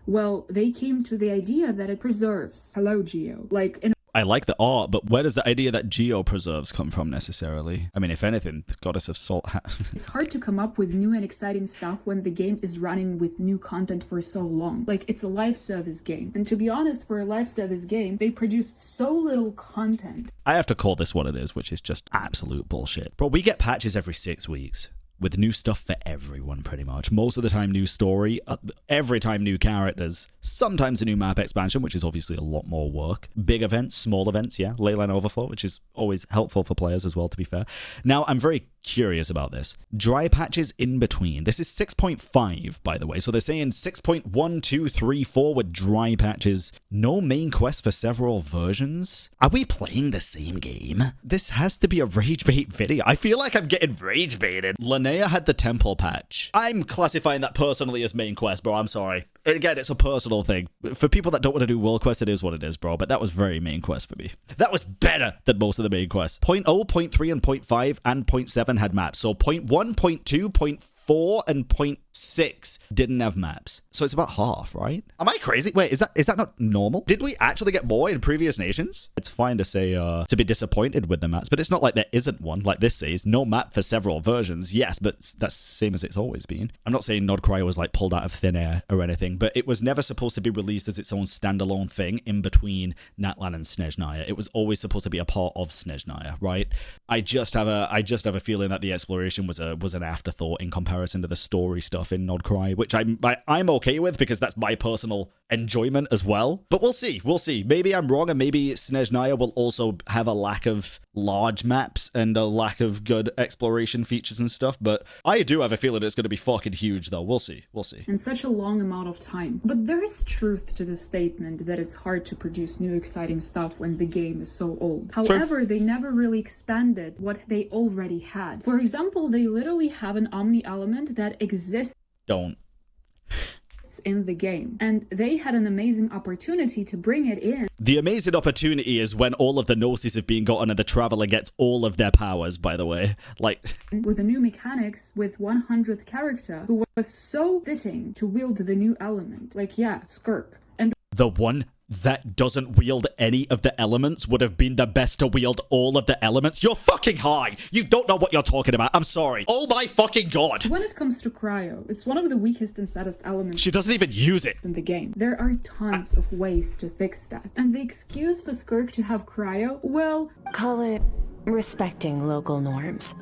well, they came to the idea that it preserves. Hello, Geo. Like, in I like the art, but where does the idea that Geo preserves come from necessarily? I mean, if anything, the Goddess of Salt... it's hard to come up with new and exciting stuff when the game is running with new content for so long. Like, it's a live service game. And to be honest, for a live service game, they produce so little content. I have to call this what it is, which is just absolute bullshit. Bro, we get patches every 6 weeks. With new stuff for everyone, pretty much. Most of the time, new story. Every time, new characters. Sometimes a new map expansion, which is obviously a lot more work. Big events, small events, yeah. Leyline Overflow, which is always helpful for players as well, to be fair. Now, I'm very curious about this. Dry patches in between. This is 6.5, by the way. So they're saying 6.1, 2, 3, 4 with dry patches. No main quest for several versions. Are we playing the same game? This has to be a rage bait video. I feel like I'm getting rage baited. Linnea had the temple patch. I'm classifying that personally as main quest, bro. I'm sorry. Again, it's a personal thing. For people that don't want to do world quest, it is what it is, bro. But that was very main quest for me. That was better than most of the main quests. 0.0, 0.3, and 0.5 and 0.7 had maps. So 0.1, 0.2, 0.4, and 0.6 didn't have maps. So it's about half, right? Am I crazy? Wait, is that not normal? Did we actually get more in previous nations? It's fine to say, to be disappointed with the maps, but it's not like there isn't one. Like this says, no map for several versions. Yes, but that's the same as it's always been. I'm not saying Nod Cryo was like pulled out of thin air or anything, but it was never supposed to be released as its own standalone thing in between Natlan and Snezhnaya. It was always supposed to be a part of Snezhnaya, right? I just have a feeling that the exploration was an afterthought in comparison to the story stuff in Nod Cry, which I'm okay with because that's my personal enjoyment as well. But we'll see. Maybe I'm wrong, and maybe Snezhnaya will also have a lack of large maps and a lack of good exploration features and stuff. But I do have a feeling it's going to be fucking huge, though. We'll see. In such a long amount of time. But there is truth to the statement that it's hard to produce new exciting stuff when the game is so old. However, they never really expanded what they already had. For example, they literally have an Omni element that exists in the game, and they had an amazing opportunity to bring it in. The amazing opportunity is when all of the Gnosis have been gotten and the Traveler gets all of their powers, by the way. Like, with the new mechanics, with 100th character, who was so fitting to wield the new element. Like, yeah, Skirk. And the one that doesn't wield any of the elements would have been the best to wield all of the elements. You're fucking high. You don't know what you're talking about. I'm sorry. Oh my fucking god. When it comes to cryo, it's one of the weakest and saddest elements. She doesn't even use it in the game. There are tons of ways to fix that. And the excuse for Skirk to have cryo, well, call it respecting local norms.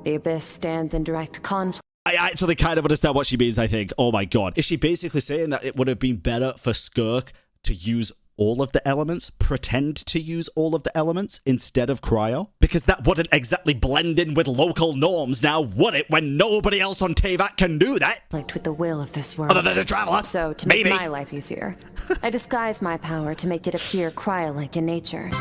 The Abyss stands in direct conflict. I actually kind of understand what she means, I think. Oh my god. Is she basically saying that it would have been better for Skirk to use all of the elements, pretend to use all of the elements instead of cryo? Because that wouldn't exactly blend in with local norms now, would it, when nobody else on Teyvat can do that? With the will of this world. Other than the Traveler. So, to make my life easier, I disguise my power to make it appear cryo-like in nature.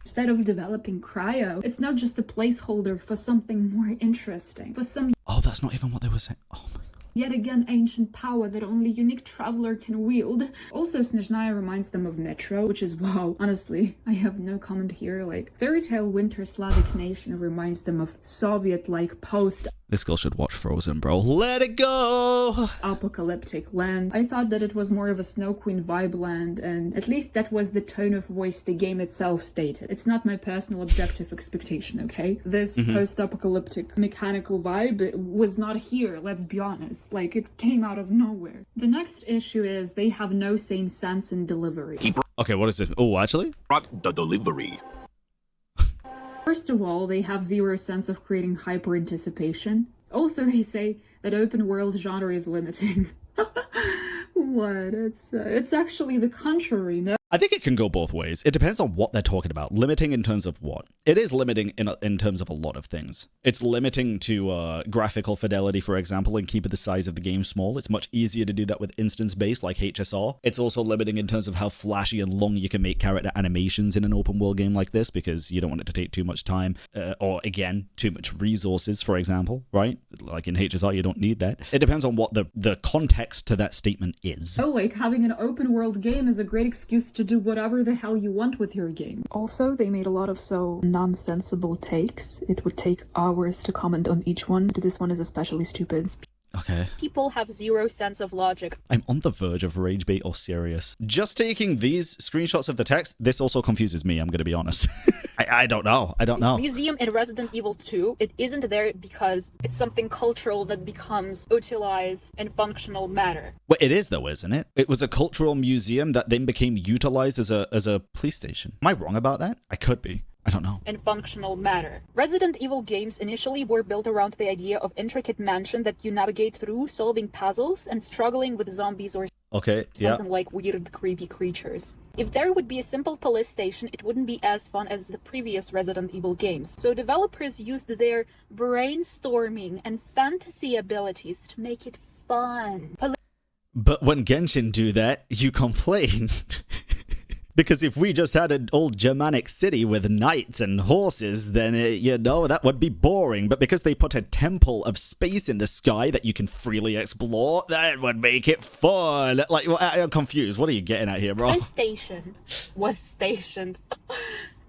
Instead of developing cryo, it's not just a placeholder for something more interesting. For some... Oh, that's not even what they were saying. Oh my god. Yet again, ancient power that only unique Traveler can wield. Also, Snezhnaya reminds them of Metro, which is wow. Honestly, I have no comment here. Like, Fairy Tale Winter Slavic Nation reminds them of Soviet-like post. This girl should watch Frozen, bro. Let it go! Apocalyptic land. I thought that it was more of a Snow Queen vibe land, and at least that was the tone of voice the game itself stated. It's not my personal objective expectation, okay? This post-apocalyptic mechanical vibe was not here, let's be honest. Like, it came out of nowhere. The next issue is they have no sane sense in delivery. Okay, what is it? Oh, actually? Brought the delivery. First of all, they have zero sense of creating hyper anticipation. Also, they say that open world genre is limiting. What? It's actually the contrary. No? I think it can go both ways. It depends on what they're talking about. Limiting in terms of what? It is limiting in terms of a lot of things. It's limiting to graphical fidelity, for example, and keeping the size of the game small. It's much easier to do that with instance-based like HSR. It's also limiting in terms of how flashy and long you can make character animations in an open world game like this, because you don't want it to take too much time, or again, too much resources, for example, right? Like in HSR, you don't need that. It depends on what the context to that statement is. Oh, like having an open world game is a great excuse to do whatever the hell you want with your game. Also, they made a lot of so nonsensible takes. It would take hours to comment on each one. This one is especially stupid. Okay. People have zero sense of logic. I'm on the verge of rage bait or serious. Just taking these screenshots of the text, this also confuses me, I'm gonna be honest. I don't know. I don't know. Museum in Resident Evil 2, it isn't there because it's something cultural that becomes utilized in functional matter. Well, it is though, isn't it? It was a cultural museum that then became utilized as a police station. Am I wrong about that? I could be. I don't know. In functional matter. Resident Evil games initially were built around the idea of intricate mansion that you navigate through, solving puzzles and struggling with zombies or something like weird, creepy creatures. If there would be a simple police station, it wouldn't be as fun as the previous Resident Evil games. So developers used their brainstorming and fantasy abilities to make it fun. But when Genshin do that, you complain. Because if we just had an old Germanic city with knights and horses, then, that would be boring. But because they put a temple of space in the sky that you can freely explore, that would make it fun. Like, I'm confused. What are you getting at here, bro? This station was stationed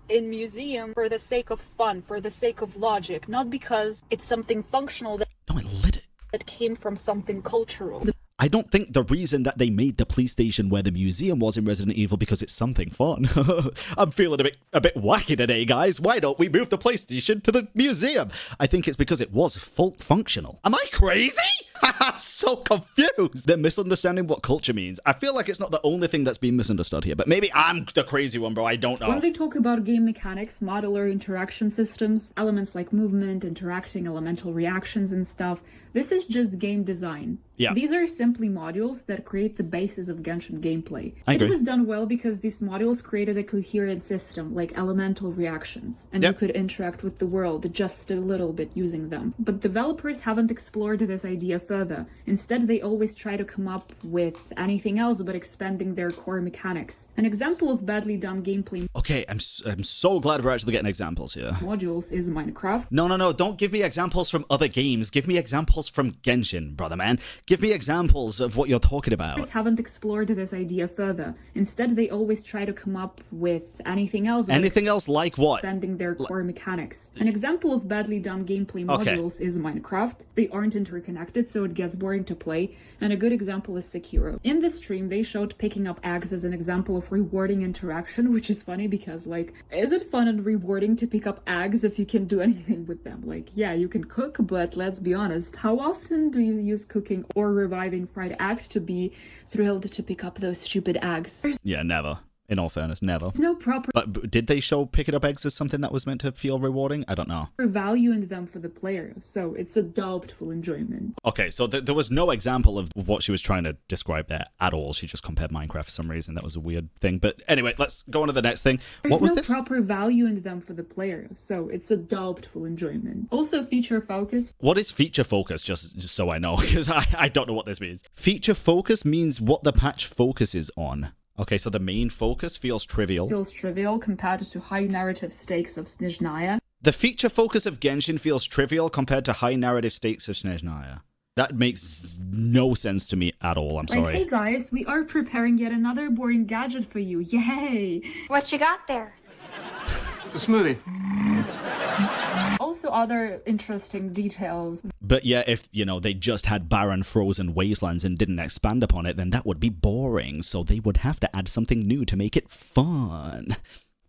in museum for the sake of fun, for the sake of logic, not because it's something functional that came from something cultural. I don't think the reason that they made the police station where the museum was in Resident Evil because it's something fun. I'm feeling a bit wacky today, guys. Why don't we move the police station to the museum? I think it's because it was functional. Am I crazy? I'm so confused. They're misunderstanding what culture means. I feel like it's not the only thing that's being misunderstood here, but maybe I'm the crazy one, bro. I don't know. When they talk about game mechanics, modular interaction systems, elements like movement, interacting, elemental reactions and stuff, this is just game design. Yeah. These are simply modules that create the basis of Genshin gameplay. I agree. It was done well because these modules created a coherent system, like elemental reactions, and you could interact with the world just a little bit using them. But developers haven't explored this idea further. Instead, they always try to come up with anything else but expanding their core mechanics. An example of badly done gameplay Okay, I'm so glad we're actually getting examples here. modules is Minecraft. No, don't give me examples from other games. Give me examples from Genshin, brother man. Give me examples of what you're talking about. Haven't explored this idea further. Instead, they always try to come up with anything else. Anything else like what? Expanding their core mechanics. An example of badly done gameplay modules is Minecraft. They aren't interconnected, so it gets boring to play. And a good example is Sekiro. In this stream, they showed picking up eggs as an example of rewarding interaction, which is funny because, like, is it fun and rewarding to pick up eggs if you can do anything with them? Like, yeah, you can cook, but let's be honest, how often do you use cooking or reviving fried eggs to be thrilled to pick up those stupid eggs? Yeah, never. In all fairness, never. There's no proper But did they show picking up eggs as something that was meant to feel rewarding? I don't know. value in them for the player, so it's a doubtful enjoyment. Okay, so there was no example of what she was trying to describe there at all. She just compared Minecraft for some reason. That was a weird thing. But anyway, let's go on to the next thing. What was There's this? no proper value in them for the player, so it's a doubtful enjoyment. Also, feature focus. What is feature focus, just so I know, because I don't know what this means. Feature focus means what the patch focuses on. Okay, so the main focus feels trivial. Feels trivial compared to high narrative stakes of Snezhnaya. The feature focus of Genshin feels trivial compared to high narrative stakes of Snezhnaya. That makes no sense to me at all, I'm Like, sorry. hey guys, we are preparing yet another boring gadget for you. Yay! What you got there? It's a smoothie. Also, other interesting details. But yeah, if, they just had barren frozen wastelands and didn't expand upon it, then that would be boring. So they would have to add something new to make it fun.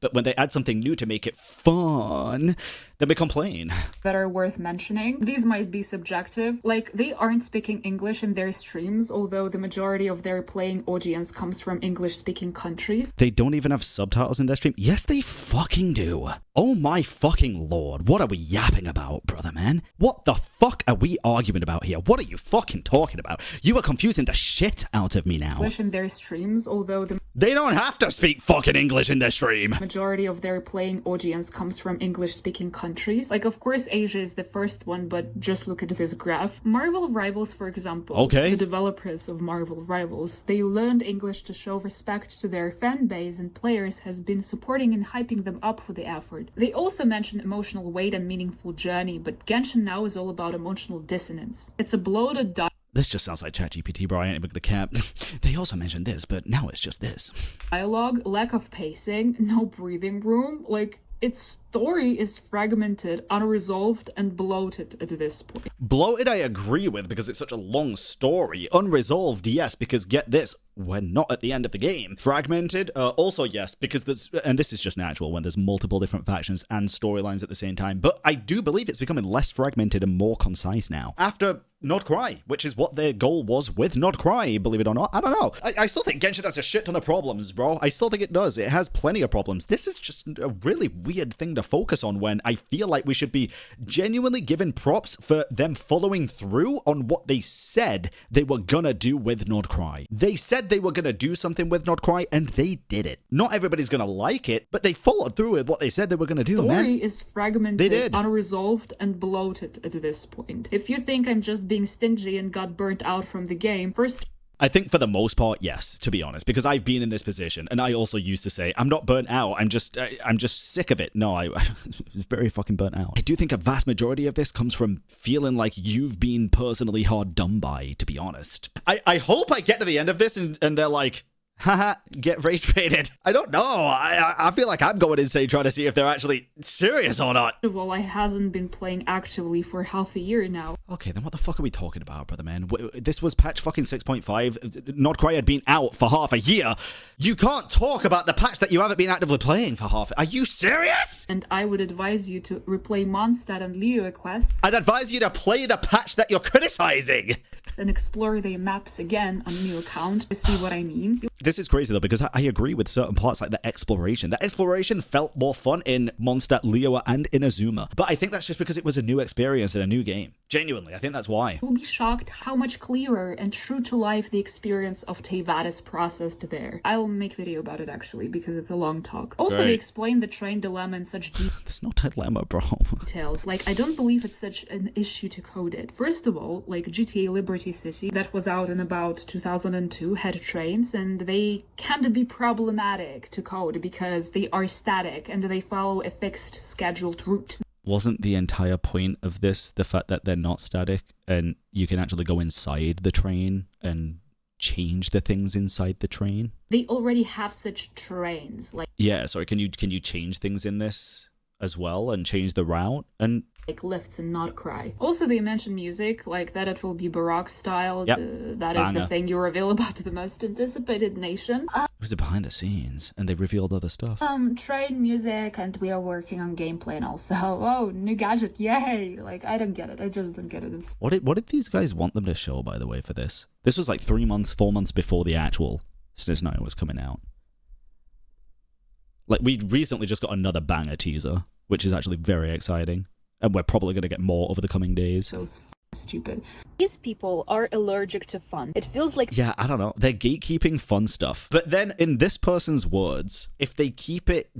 But when they add something new to make it fun, then we complain. that are worth mentioning. These might be subjective. Like, they aren't speaking English in their streams, although the majority of their playing audience comes from English-speaking countries. They don't even have subtitles in their stream? Yes, they fucking do. Oh my fucking lord, what are we yapping about, brother man? What the fuck are we arguing about here? What are you fucking talking about? You are confusing the shit out of me now. English in their streams, although the They don't have to speak fucking English in their stream. majority of their playing audience comes from English-speaking countries. Like, of course, Asia is the first one, but just look at this graph. Marvel Rivals, for example. Okay. The developers of Marvel Rivals, they learned English to show respect to their fan base, and players has been supporting and hyping them up for the effort. They also mention emotional weight and meaningful journey, but Genshin now is all about emotional dissonance. It's a bloated This just sounds like ChatGPT, bro. I ain't even gonna cap. They also mentioned this, but now it's just this. dialogue, lack of pacing, no breathing room. Like, its story is fragmented, unresolved, and bloated at this point. Bloated, I agree with, because it's such a long story. Unresolved, yes, because get this, we're not at the end of the game. Fragmented, also yes, because there's, and this is just natural when there's multiple different factions and storylines at the same time, but I do believe it's becoming less fragmented and more concise now. After Not Cry, which is what their goal was with Not Cry, believe it or not. I don't know. I still think Genshin has a shit ton of problems, bro. I still think it does. It has plenty of problems. This is just a really weird thing to focus on when I feel like we should be genuinely given props for them following through on what they said they were gonna do with Not Cry. They said they were gonna do something with Not Cry, and they did it. Not everybody's gonna like it, but they followed through with what they said they were gonna do, man. Story is fragmented, They did. unresolved, and bloated at this point. If you think I'm just being stingy and got burnt out from the game, first I think for the most part, yes, to be honest, because I've been in this position, and I also used to say, I'm not burnt out, I'm just sick of it. No, I was very fucking burnt out. I do think a vast majority of this comes from feeling like you've been personally hard done by, to be honest. I hope I get to the end of this and they're like, haha, get rage baited. I don't know. I feel like I'm going insane trying to see if they're actually serious or not. of all, I hasn't been playing actively for half a year now. Okay, then what the fuck are we talking about, brother man? This was patch fucking 6.5. Not Cry had been out for half a year. You can't talk about the patch that you haven't been actively playing for half. Are you serious? And I would advise you to replay Mondstadt and Leo quests I'd advise you to play the patch that you're criticizing. and explore the maps again on new account to see what I mean. This is crazy though, because I agree with certain parts like the exploration. The exploration felt more fun in Mondstadt, Leo, and Inazuma. But I think that's just because it was a new experience in a new game. Genuinely, I think that's why. You'll be shocked how much clearer and true to life the experience of Teyvat is processed there. I'll make a video about it actually, because it's a long talk. Also, Great. they explain the train dilemma in such There's no dilemma, bro. details. Like, I don't believe it's such an issue to code it. First of all, like GTA Liberty City, that was out in about 2002, had trains, and they can be problematic to code because they are static and they follow a fixed scheduled route. Wasn't the entire point of this the fact that they're not static and you can actually go inside the train and change the things inside the train? They already have such trains, Yeah, sorry, can you change things in this as well and change the route? And like lifts and Not Cry. Also, they mention music, like that it will be Baroque style. Yep. That is the Banger. thing you reveal about the most anticipated nation. it was behind the scenes and they revealed other stuff. Train music, and we are working on gameplay and also, oh, new gadget, yay! Like, I don't get it. I just don't get it. It's What did these guys want them to show, by the way, for this? This was like 3 months, 4 months before the actual SNES was coming out. Like, we recently just got another banger teaser, which is actually very exciting. And we're probably going to get more over the coming days. so stupid. These people are allergic to fun. It feels like Yeah, I don't know. They're gatekeeping fun stuff. But then, in this person's words, if they keep it,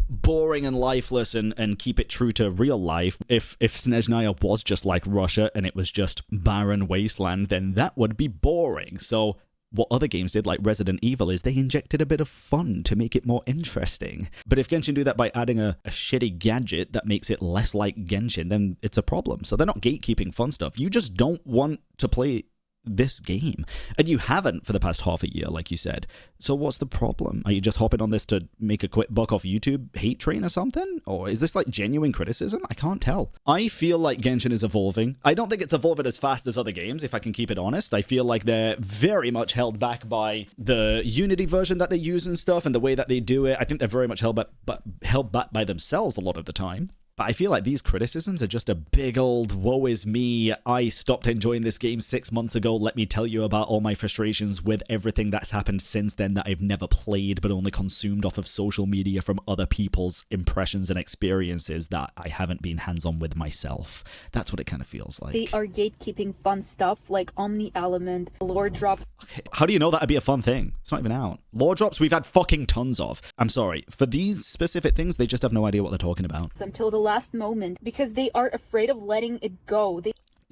boring and lifeless and keep it true to real life, if Snezhnaya was just like Russia and it was just barren wasteland, then that would be boring. So what other games did, like Resident Evil, is they injected a bit of fun to make it more interesting. But if Genshin do that by adding a shitty gadget that makes it less like Genshin, then it's a problem. So they're not gatekeeping fun stuff. You just don't want to play this game. And you haven't for the past half a year, like you said. So what's the problem? Are you just hopping on this to make a quick buck off YouTube hate train or something? Or is this like genuine criticism? I can't tell. I feel like Genshin is evolving. I don't think it's evolving as fast as other games, if I can keep it honest. I feel like they're very much held back by the Unity version that they use and stuff and the way that they do it. I think they're very much held back by themselves a lot of the time. But I feel like these criticisms are just a big old woe is me. I stopped enjoying this game 6 months ago. Let me tell you about all my frustrations with everything that's happened since then that I've never played but only consumed off of social media from other people's impressions and experiences that I haven't been hands-on with myself. That's what it kind of feels like. They are gatekeeping fun stuff like Omni Element, lore drops. Okay, how do you know that'd be a fun thing? It's not even out. Lore drops we've had fucking tons of. I'm sorry. For these specific things, they just have no idea what they're talking about. Until the last moment because they are afraid of letting it go.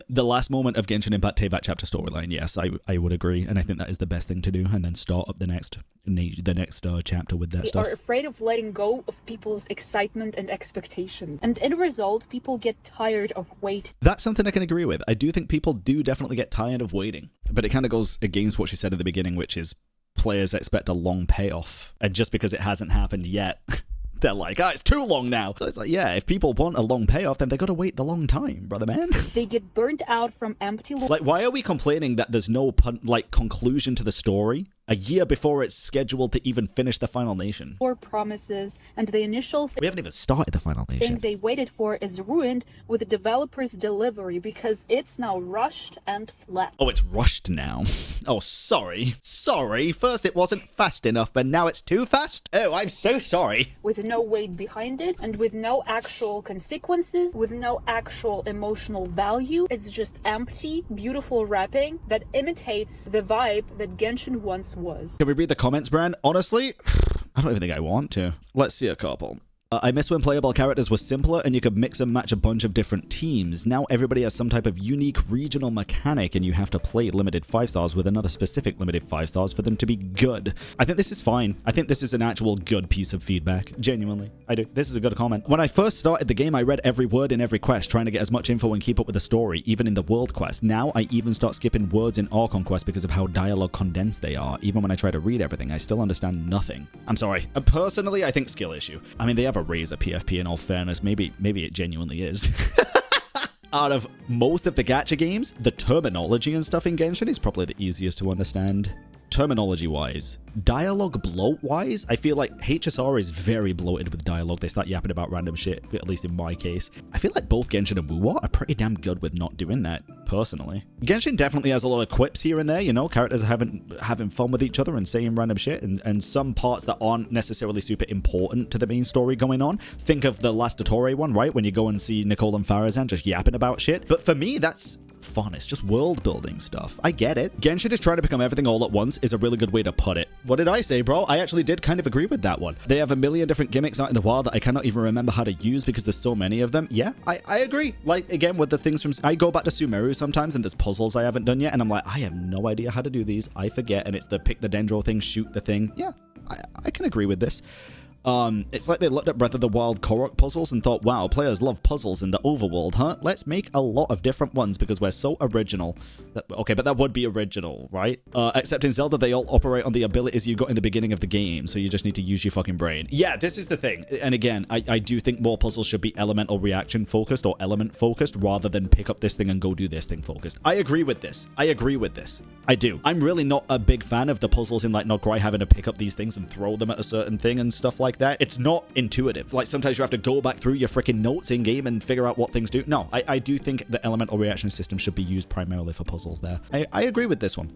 The last moment of Genshin Impact Teyvat chapter storyline, yes, I would agree, and I think that is the best thing to do, and then start up the next chapter with that stuff. They are afraid of letting go of people's excitement and expectations, and in result, people get tired of waiting. That's something I can agree with. I do think people do definitely get tired of waiting, but it kind of goes against what she said at the beginning, which is players expect a long payoff, and just because it hasn't happened yet, they're like, it's too long now. So it's like, yeah, if people want a long payoff, then they gotta wait the long time, brother man. They get burnt out from empty... Like, why are we complaining that there's no, conclusion to the story a year before it's scheduled to even finish the Final Nation? Or promises, and the initial... We haven't even started the Final Nation. ...thing they waited for is ruined with the developer's delivery because it's now rushed and flat. Oh, it's rushed now. Oh, sorry. Sorry. First it wasn't fast enough, but now it's too fast? Oh, I'm so sorry. With no weight behind it, and with no actual consequences, with no actual emotional value. It's just empty, beautiful wrapping that imitates the vibe that Genshin once was. Can we read the comments, Bran? Honestly, I don't even think I want to. Let's see a couple. I miss when playable characters were simpler and you could mix and match a bunch of different teams. Now everybody has some type of unique regional mechanic and you have to play limited 5 stars with another specific limited 5 stars for them to be good. I think this is fine. I think this is an actual good piece of feedback. Genuinely. I do. This is a good comment. When I first started the game, I read every word in every quest, trying to get as much info and keep up with the story, even in the world quest. Now I even start skipping words in Archon quest because of how dialogue condensed they are. Even when I try to read everything, I still understand nothing. I'm sorry. Personally, I think skill issue. I mean, they have a Razor PFP in all fairness. Maybe it genuinely is. Out of most of the gacha games, the terminology and stuff in Genshin is probably the easiest to understand. Terminology-wise. Dialogue bloat-wise, I feel like HSR is very bloated with dialogue. They start yapping about random shit, at least in my case. I feel like both Genshin and Wuwa are pretty damn good with not doing that, personally. Genshin definitely has a lot of quips here and there, you know, characters are having fun with each other and saying random shit, and some parts that aren't necessarily super important to the main story going on. Think of the last Dottore one, right? When you go and see Nicole and Farazan just yapping about shit. But for me, that's fun. It's just world building stuff. I get it. Genshin is trying to become everything all at once is a really good way to put it. What did I say, bro? I actually did kind of agree with that one. They have a million different gimmicks out in the wild that I cannot even remember how to use because there's so many of them. Yeah, I agree. Like, again, with the things from... I go back to Sumeru sometimes and there's puzzles I haven't done yet and I'm like, I have no idea how to do these. I forget, and it's the pick the dendro thing, shoot the thing. Yeah, I can agree with this. It's like they looked at Breath of the Wild Korok puzzles and thought, wow, players love puzzles in the overworld, huh? Let's make a lot of different ones because we're so original. Okay, but that would be original, right? Except in Zelda, they all operate on the abilities you got in the beginning of the game, so you just need to use your fucking brain. Yeah, this is the thing. And again, I do think more puzzles should be elemental reaction focused or element focused rather than pick up this thing and go do this thing focused. I agree with this. I agree with this. I do. I'm really not a big fan of the puzzles in like Nograi having to pick up these things and throw them at a certain thing and stuff like that. It's not intuitive. Like sometimes you have to go back through your freaking notes in game and figure out what things do. No, I do think the elemental reaction system should be used primarily for puzzles there. I agree with this one.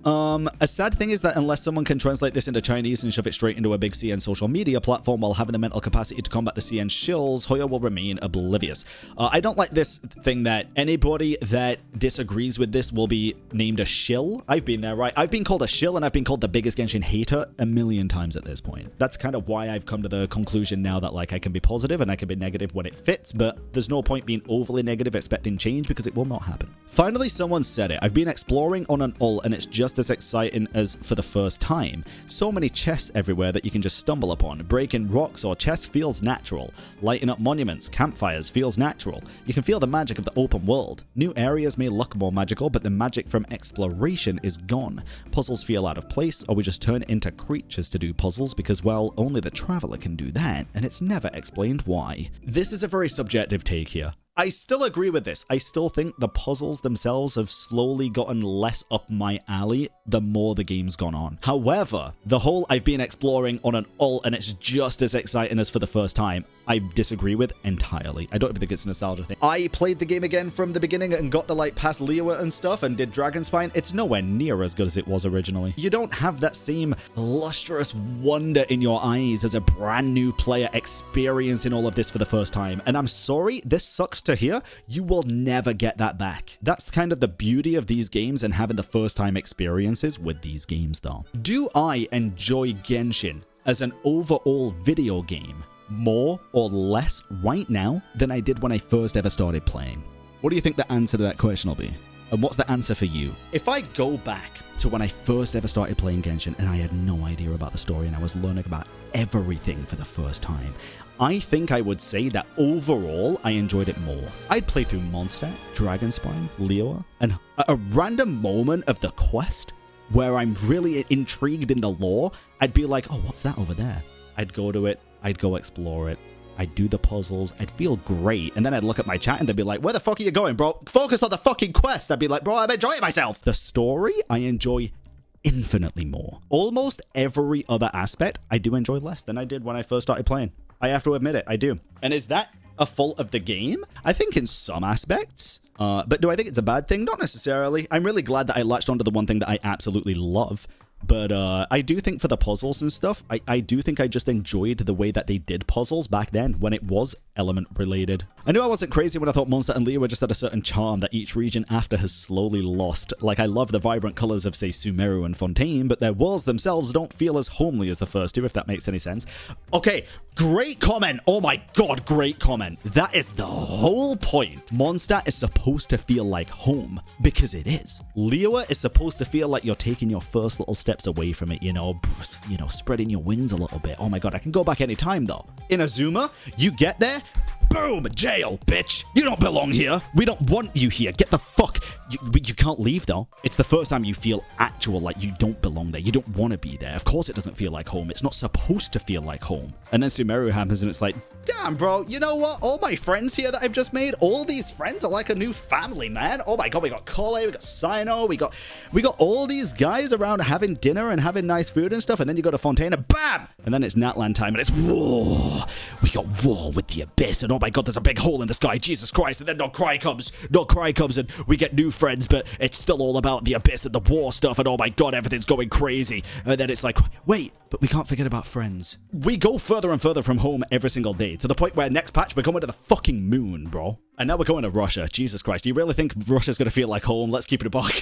A sad thing is that unless someone can translate this into Chinese and shove it straight into a big CN social media platform while having the mental capacity to combat the CN shills, Hoya will remain oblivious. I don't like this thing that anybody that disagrees with this will be named a shill. I've been there, right? I've been called a shill and I've been called the biggest Genshin hater a million times at this point. That's kind of why I've come to the conclusion now that like I can be positive and I can be negative when it fits, but there's no point being overly negative expecting change because it will not happen. Finally, someone said it. I've been exploring on an ult and it's just as exciting as for the first time. So many chests everywhere that you can just stumble upon. Breaking rocks or chests feels natural. Lighting up monuments, campfires feels natural. You can feel the magic of the open world. New areas may look more magical, but the magic from exploration is gone. Puzzles feel out of place, or we just turn into creatures to do puzzles because, well, only the traveler can do that, and it's never explained why. This is a very subjective take here. I still agree with this. I still think the puzzles themselves have slowly gotten less up my alley the more the game's gone on. However, the whole I've been exploring on an ult and it's just as exciting as for the first time, I disagree with entirely. I don't even think it's a nostalgia thing. I played the game again from the beginning and got to like past Liyue and stuff and did Dragonspine. It's nowhere near as good as it was originally. You don't have that same lustrous wonder in your eyes as a brand new player experiencing all of this for the first time. And I'm sorry, this sucks to hear. You will never get that back. That's kind of the beauty of these games and having the first time experiences with these games though. Do I enjoy Genshin as an overall video game more or less right now than I did when I first ever started playing? What do you think the answer to that question will be? And what's the answer for you? If I go back to when I first ever started playing Genshin and I had no idea about the story and I was learning about everything for the first time, I think I would say that overall I enjoyed it more. I'd play through Mondstadt, Dragonspine, Liyue, and at a random moment of the quest where I'm really intrigued in the lore, I'd be like, oh, what's that over there? I'd go to it, I'd go explore it, I'd do the puzzles, I'd feel great, and then I'd look at my chat and they'd be like, where the fuck are you going, bro? Focus on the fucking quest. I'd be like, bro, I'm enjoying myself. The story, I enjoy infinitely more. Almost every other aspect, I do enjoy less than I did when I first started playing. I have to admit it, I do. And is that a fault of the game? I think in some aspects. But do I think it's a bad thing? Not necessarily. I'm really glad that I latched onto the one thing that I absolutely love. But I do think for the puzzles and stuff, I do think I just enjoyed the way that they did puzzles back then when it was element related. I knew I wasn't crazy when I thought Mondstadt and Liyue just had a certain charm that each region after has slowly lost. Like, I love the vibrant colors of, say, Sumeru and Fontaine, but their worlds themselves don't feel as homely as the first two, if that makes any sense. Okay, great comment. Oh my god, great comment. That is the whole point. Mondstadt is supposed to feel like home, because it is. Liyue is supposed to feel like you're taking your first little steps away from it, you know, spreading your wings a little bit. Oh my god, I can go back anytime though. In Azuma, you get there, boom, jail, bitch. You don't belong here. We don't want you here. Get the fuck. You can't leave though. It's the first time you feel actual, like you don't belong there. You don't want to be there. Of course it doesn't feel like home. It's not supposed to feel like home. And then Sumeru happens and it's like, damn, bro, you know what? All my friends here that I've just made, all these friends are like a new family, man. Oh my god, we got Kole, we got Sino, we got all these guys around having dinner and having nice food and stuff, and then you go to Fontaine and bam! And then it's Natlan time and it's war. We got war with the Abyss, and oh my god, there's a big hole in the sky, Jesus Christ, and then No Cry comes, and we get new friends, but it's still all about the Abyss and the war stuff, and oh my god, everything's going crazy. And then it's like, wait, but we can't forget about friends. We go further and further from home every single day, to the point where next patch we're going to the fucking moon, bro. And now we're going to Russia. Jesus Christ, do you really think Russia's gonna feel like home? Let's keep it a buck.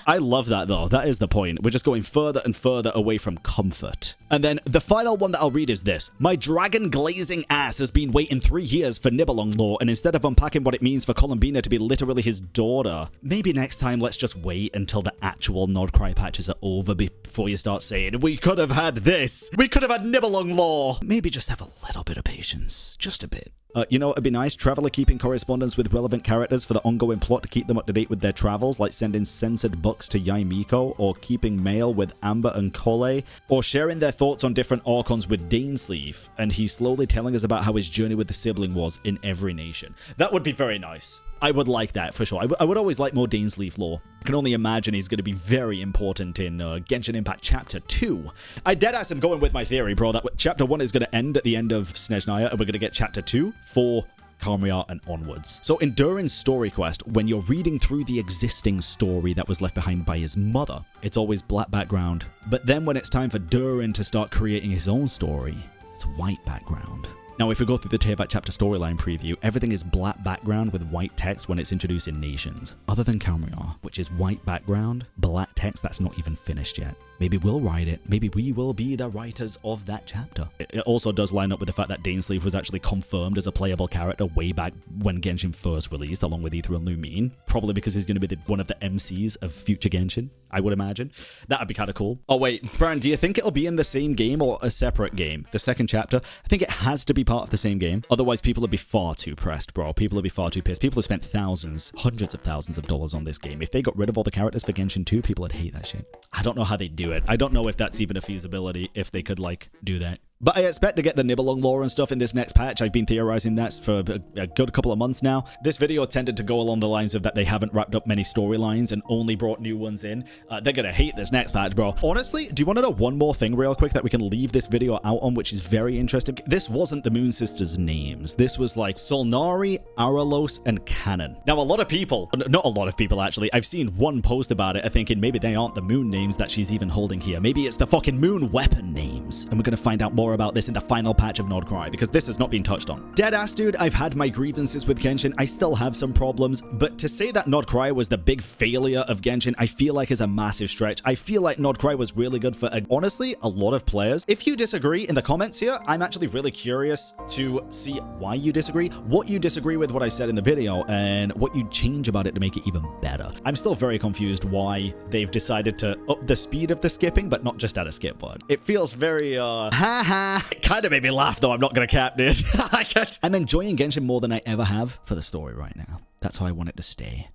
I love that though. That is the point. We're just going further and further away from comfort. And then the final one that I'll read is this. My dragon glazing ass has been waiting 3 years for Nibelung lore, and instead of unpacking what it means for Columbina to be literally his daughter, maybe next time let's just wait until the actual Nordcry patches are over before you start saying, we could have had this. We could have had Nibelung lore. Maybe just have a little bit of patience. Just a bit. You know, it'd be nice, Traveler keeping correspondence with relevant characters for the ongoing plot to keep them up to date with their travels, like sending censored books to Yaimiko, or keeping mail with Amber and Kole, or sharing their thoughts on different Archons with Dainsleif, and he's slowly telling us about how his journey with the sibling was in every nation. That would be very nice. I would like that, for sure. I would always like more Dainsleif lore. I can only imagine he's going to be very important in Genshin Impact Chapter 2. I deadass am going with my theory, bro, that Chapter 1 is going to end at the end of Snezhnaya, and we're going to get Chapter 2 for Khaimera and onwards. So in Durin's story quest, when you're reading through the existing story that was left behind by his mother, it's always black background. But then when it's time for Durin to start creating his own story, it's white background. Now, if we go through the Teyvat chapter storyline preview, everything is black background with white text when it's introduced in nations. Other than Khaimera, which is white background, black text that's not even finished yet. Maybe we'll write it. Maybe we will be the writers of that chapter. It also does line up with the fact that Dainsleif was actually confirmed as a playable character way back when Genshin first released, along with Ethereal Lumine. Probably because he's going to be one of the MCs of future Genshin, I would imagine. That would be kind of cool. Oh wait, Bran, do you think it'll be in the same game or a separate game? The second chapter? I think it has to be part of the same game. Otherwise, people would be far too pressed, bro. People would be far too pissed. People have spent thousands, hundreds of thousands of dollars on this game. If they got rid of all the characters for Genshin 2, people would hate that shit. I don't know how they do it. I don't know if that's even a feasibility, if they could, like, do that. But I expect to get the Nibelung lore and stuff in this next patch. I've been theorizing that for a good couple of months now. This video tended to go along the lines of that they haven't wrapped up many storylines and only brought new ones in. They're gonna hate this next patch, bro. Honestly, do you want to know one more thing real quick that we can leave this video out on, which is very interesting? This wasn't the Moon Sisters' names. This was like Solnari, Aralos, and Cannon. Now, a lot of people, not a lot of people actually, I've seen one post about it, thinking maybe they aren't the Moon names that she's even holding here. Maybe it's the fucking Moon weapon names. And we're gonna find out more about this in the final patch of Nordcry, because this has not been touched on. Deadass dude, I've had my grievances with Genshin. I still have some problems, but to say that Nordcry was the big failure of Genshin, I feel like is a massive stretch. I feel like Nordcry was really good for, honestly, a lot of players. If you disagree in the comments here, I'm actually really curious to see why you disagree, what you disagree with what I said in the video, and what you'd change about it to make it even better. I'm still very confused why they've decided to up the speed of the skipping, but not just at a skip board. It feels very, it kind of made me laugh, though. I'm not gonna cap, dude. I'm enjoying Genshin more than I ever have for the story right now. That's how I want it to stay.